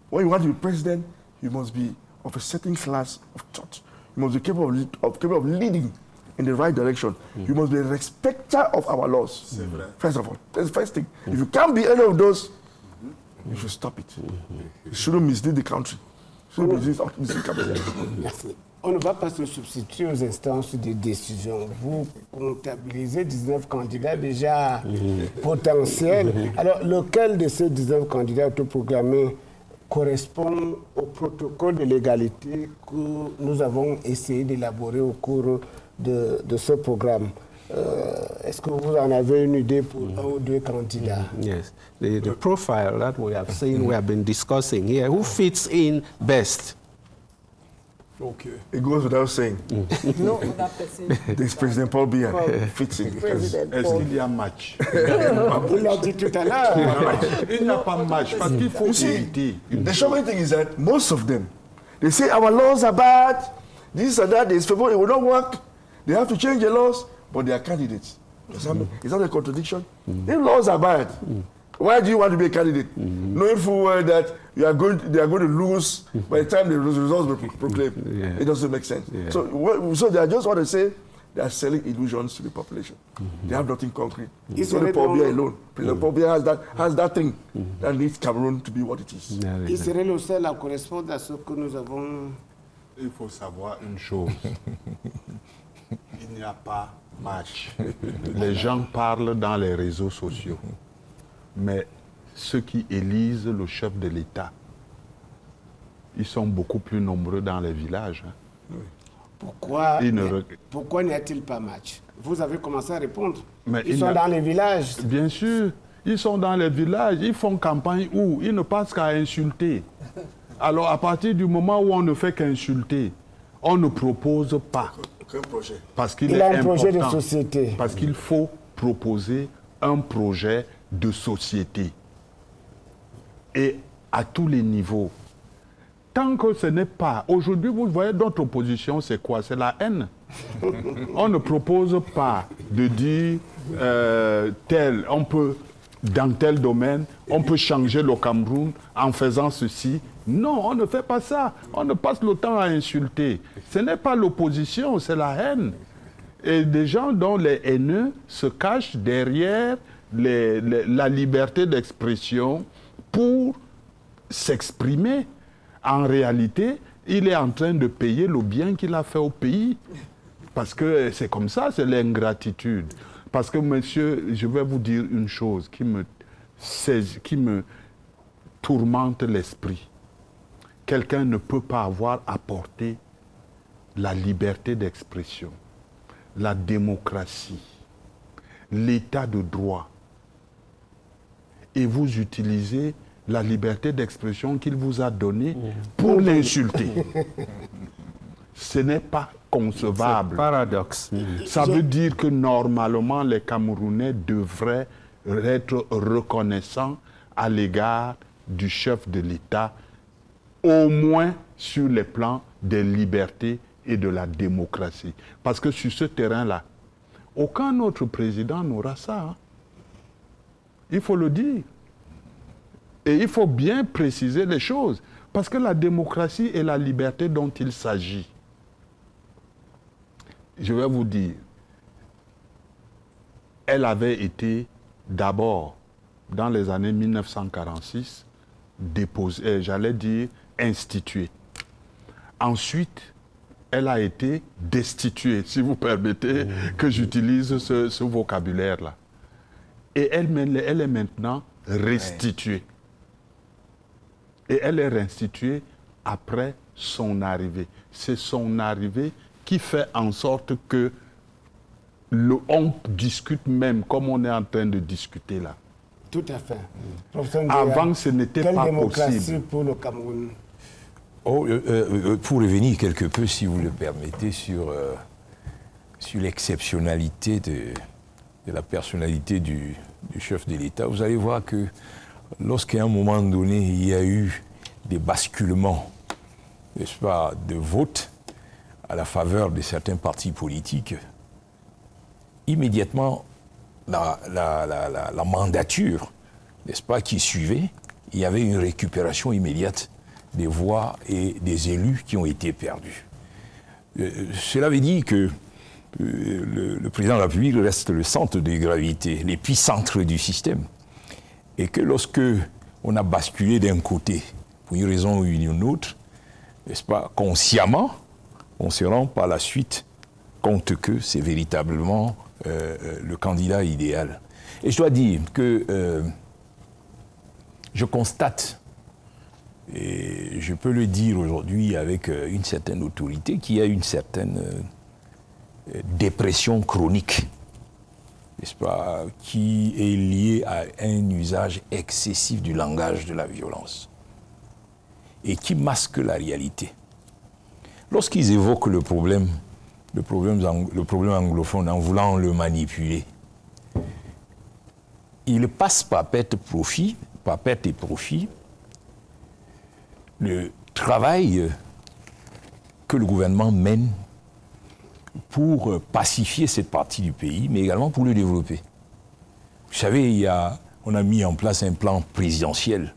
when you want to be president, you must be of a certain class of thought. You must be capable of leading in the right direction. You must be a respecter of our laws. First of all, that's the first thing. If you can't be any of those, you should stop it. You shouldn't mislead the country. You shouldn't mislead Cameroon.
Merci. On ne va pas se substituer aux instances de décision. Vous comptabilisez 19 candidats déjà potentiels. Alors, lequel de ces 19 candidats autoproclamés correspond au protocole de légalité que nous avons essayé d'élaborer au cours de ce programme. Est-ce que vous en avez une idée pour un ou deux candidats?
Yes, the profile that we have seen, we have been discussing here, who fits in best?
Okay. It goes without saying.
No other person.
This President Paul Biya fits in.
Est-ce qu'il y a match?
Vous l'avez dit tout à l'heure.
Il n'y a pas match parce qu'il faut éviter.
The shocking thing is that most of them, they say our laws are bad, this and that, it will not work, they have to change the laws, but they are candidates. Is that a contradiction? If laws are bad, why do you want to be a candidate? Knowing full well that they are going to lose by the time the results are proclaimed.
Yeah.
It doesn't make sense.
Yeah.
So they are just want to say they are selling illusions to the population. They have nothing concrete. It's only Paul Biya alone. President Paul Biya has that thing that needs Cameroon to be what it is.
Il serait le seul à correspondre à ce que nous avons.
Il faut savoir une chose. Il n'y a pas match. Les gens parlent dans les réseaux sociaux. Mais ceux qui élisent le chef de l'État, ils sont beaucoup plus nombreux dans les villages. Hein.
Pourquoi n'y a-t-il pas match? Vous avez commencé à répondre.
Mais
ils sont dans les villages.
Bien sûr, ils sont dans les villages. Ils font campagne où ils ne passent qu'à insulter. Alors à partir du moment où on ne fait qu'insulter, on ne propose pas. Parce qu'il
est important. Il a un projet de société.
Parce qu'il faut proposer un projet de société. Et à tous les niveaux. Tant que ce n'est pas... Aujourd'hui, vous voyez, notre opposition, c'est quoi? C'est la haine. On ne propose pas de dire dans tel domaine, on peut changer le Cameroun en faisant ceci. Non, on ne fait pas ça. On ne passe le temps à insulter. Ce n'est pas l'opposition, c'est la haine. Et des gens dont les haineux se cachent derrière la liberté d'expression pour s'exprimer. En réalité, il est en train de payer le bien qu'il a fait au pays. Parce que c'est comme ça, c'est l'ingratitude. Parce que, monsieur, je vais vous dire une chose qui me tourmente l'esprit. Quelqu'un ne peut pas avoir apporté la liberté d'expression, la démocratie, l'état de droit. Et vous utilisez la liberté d'expression qu'il vous a donnée pour l'insulter. Ce n'est pas concevable.
Paradoxe.
Ça veut dire que normalement, les Camerounais devraient être reconnaissants à l'égard du chef de l'État, au moins sur les plans des libertés et de la démocratie. Parce que sur ce terrain-là, aucun autre président n'aura ça. Hein. Il faut le dire. Et il faut bien préciser les choses. Parce que la démocratie et la liberté dont il s'agit, je vais vous dire, elle avait été d'abord, dans les années 1946, déposée, j'allais dire, instituée. Ensuite, elle a été destituée, si vous permettez que j'utilise ce vocabulaire-là. Et elle est maintenant restituée. Et elle est restituée après son arrivée. C'est son arrivée qui fait en sorte que on discute même comme on est en train de discuter là.
Tout à fait.
Avant, ce n'était pas
possible. Pour le Cameroun.
Pour revenir quelque peu, si vous le permettez, sur l'exceptionnalité de la personnalité du chef de l'État, vous allez voir que lorsqu'à un moment donné, il y a eu des basculements, n'est-ce pas, de vote à la faveur de certains partis politiques, immédiatement, la mandature, n'est-ce pas, qui suivait, il y avait une récupération immédiate des voix et des élus qui ont été perdus. Cela veut dire que le président de la République reste le centre de gravité, l'épicentre du système. Et que lorsque on a basculé d'un côté, pour une raison ou une autre, n'est-ce pas, consciemment, on se rend par la suite compte que c'est véritablement le candidat idéal. Et je dois dire que je constate Et je peux le dire aujourd'hui avec une certaine autorité, qu'il y a une certaine dépression chronique, n'est-ce pas, qui est liée à un usage excessif du langage de la violence et qui masque la réalité. Lorsqu'ils évoquent le problème anglophone en voulant le manipuler, ils passent par perte et profit, le travail que le gouvernement mène pour pacifier cette partie du pays, mais également pour le développer. Vous savez, on a mis en place un plan présidentiel,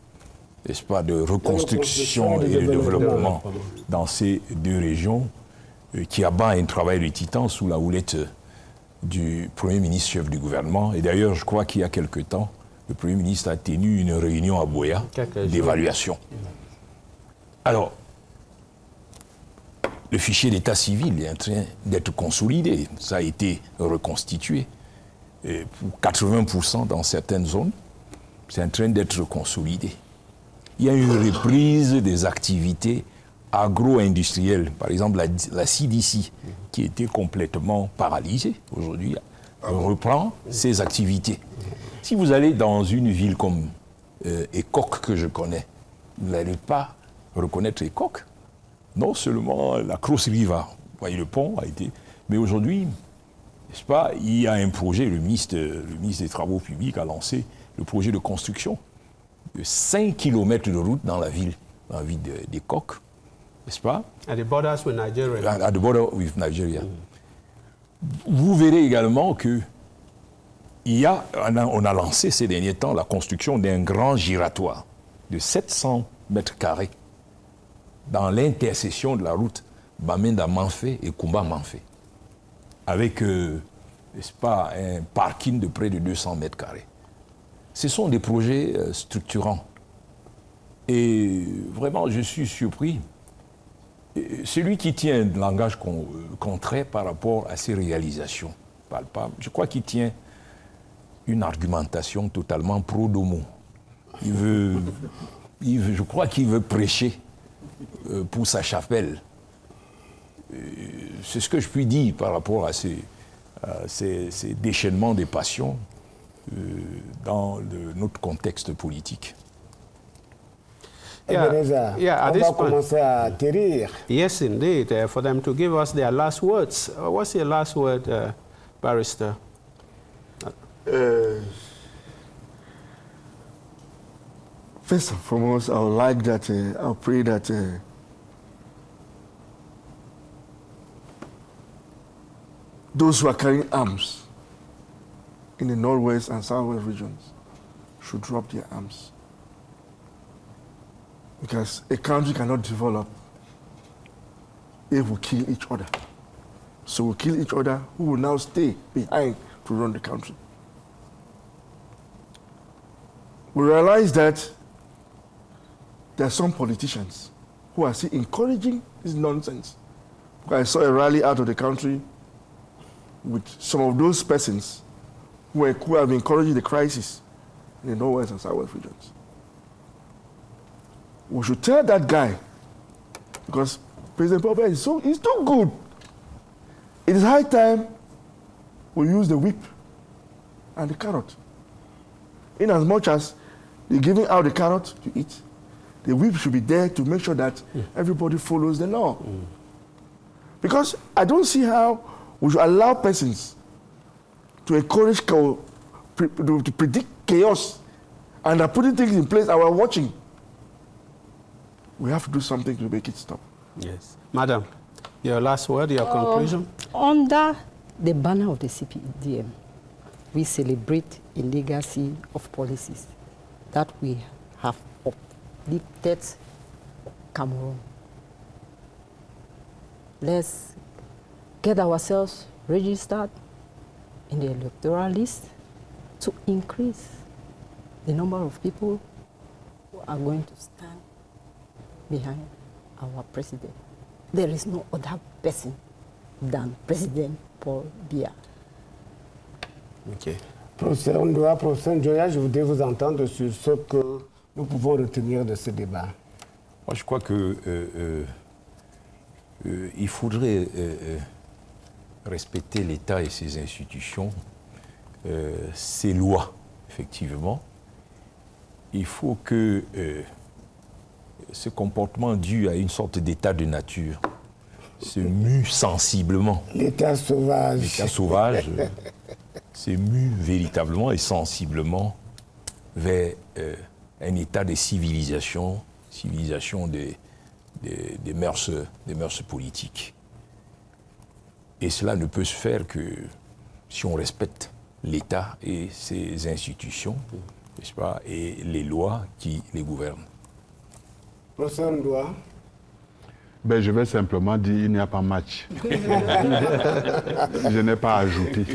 n'est-ce pas, de reconstruction et de développement dans ces deux régions, qui abat un travail de titan sous la houlette du Premier ministre, chef du gouvernement. Et d'ailleurs, je crois qu'il y a quelque temps, le Premier ministre a tenu une réunion à Boya d'évaluation. Alors, le fichier d'état civil est en train d'être consolidé. Ça a été reconstitué. Et pour 80% dans certaines zones, c'est en train d'être consolidé. Il y a une reprise des activités agro-industrielles. Par exemple, la CDC, qui était complètement paralysée, aujourd'hui, reprend ses activités. Si vous allez dans une ville comme Ekok, que je connais, vous n'allez pas reconnaître Ekok. Non seulement la Cross River, vous voyez, le pont a été... Mais aujourd'hui, n'est-ce pas, il y a un projet, le ministre des Travaux publics a lancé le projet de construction de 5 km de route dans la ville d'Ekok, n'est-ce pas?
At the borders with Nigeria.
At the border with Nigeria. Vous verrez également que on a lancé ces derniers temps la construction d'un grand giratoire de 700 mètres carrés dans l'intersection de la route Bamenda-Manfé et Kumba-Manfé, avec, n'est-ce pas, un parking de près de 200 mètres carrés. Ce sont des projets structurants. Et vraiment, je suis surpris. Celui qui tient un langage contraire par rapport à ces réalisations palpables, je crois qu'il tient une argumentation totalement pro-domo. Je crois qu'il veut prêcher pour sa chapelle. C'est ce que je puis dire par rapport à ces déchaînements des passions dans notre contexte politique.
On va commencer à atterrir.
Yes, indeed, for them to give us their last words. What's your last word, Barrister?
First and foremost, I would like that, I pray that those who are carrying arms in the northwest and southwest regions should drop their arms. Because a country cannot develop if we kill each other. So we kill each other, who will now stay behind to run the country. We realize that there are some politicians who are still encouraging this nonsense. I saw a rally out of the country with some of those persons who have encouraged the crisis in the northwest and southwest regions. We should tell that guy, because President Pobia he's too good. It is high time we use the whip and the carrot. In as much as they're giving out the carrot to eat, the whip should be there to make sure that everybody follows the law. Because I don't see how we should allow persons to encourage, to predict chaos, and are putting things in place and we're watching. We have to do something to make it stop.
Yes. Madam, your last word, your conclusion?
Under the banner of the CPDM, we celebrate a legacy of policies that we have uplifted Cameroon. Let's get ourselves registered in the electoral list to increase the number of people who are going to stand behind our president. There is no other person than President Paul Biya.
Ok. Professeur Ndoa, professeur Njoya, je voudrais vous entendre sur ce que nous pouvons retenir de ce débat.
Moi, je crois que il faudrait respecter l'État et ses institutions, ses lois, effectivement. Il faut que ce comportement dû à une sorte d'état de nature se mue sensiblement.
L'état sauvage.
L'état sauvage se mue véritablement et sensiblement vers un état de civilisation des mœurs politiques. Et cela ne peut se faire que si on respecte l'État et ses institutions, n'est-ce pas, et les lois qui les gouvernent.
Professeur Ndoa.
Ben, je vais simplement dire il n'y a pas match. Je n'ai pas ajouté.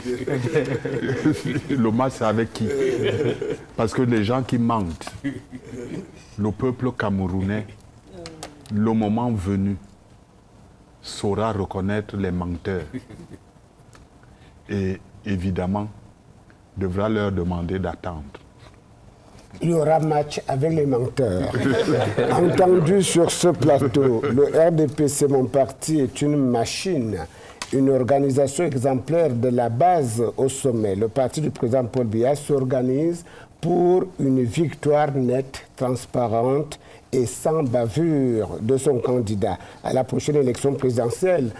Le match, c'est avec qui? Parce que les gens qui mentent, le peuple camerounais, le moment venu, saura reconnaître les menteurs. Et évidemment, devra leur demander d'attendre.
Il y aura match avec les menteurs. Entendu sur ce plateau, le RDPC, mon parti, est une machine, une organisation exemplaire de la base au sommet. Le parti du président Paul Biya s'organise pour une victoire nette, transparente et sans bavure de son candidat à la prochaine élection présidentielle.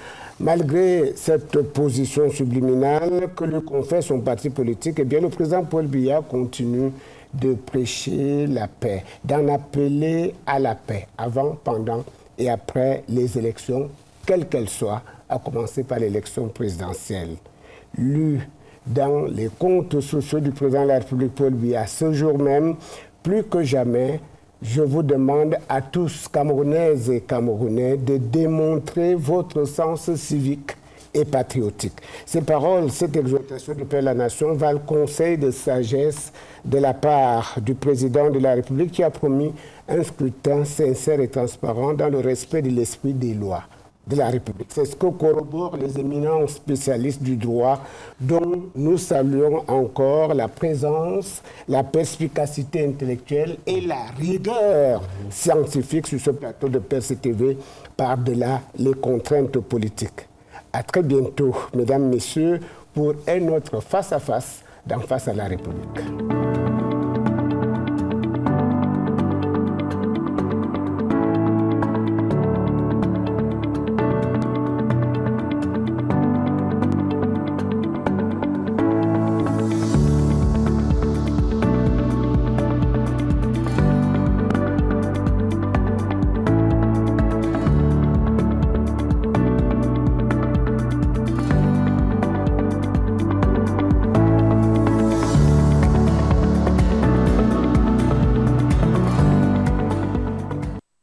Malgré cette position subliminale que lui confère son parti politique, eh bien, le président Paul Biya continue de prêcher la paix, d'en appeler à la paix avant, pendant et après les élections, quelles qu'elles soient, à commencer par l'élection présidentielle. Lu dans les comptes sociaux du président de la République Paul Biya, ce jour même, plus que jamais, je vous demande à tous, Camerounaises et Camerounais, de démontrer votre sens civique et patriotique. Ces paroles, cette exhortation du Père de la Nation va le conseil de sagesse de la part du président de la République qui a promis un scrutin sincère et transparent dans le respect de l'esprit des lois de la République. C'est ce que corroborent les éminents spécialistes du droit dont nous saluons encore la présence, la perspicacité intellectuelle et la rigueur scientifique sur ce plateau de PRC-TV par-delà les contraintes politiques. À très bientôt, mesdames, messieurs, pour un autre face-à-face dans Face à la République.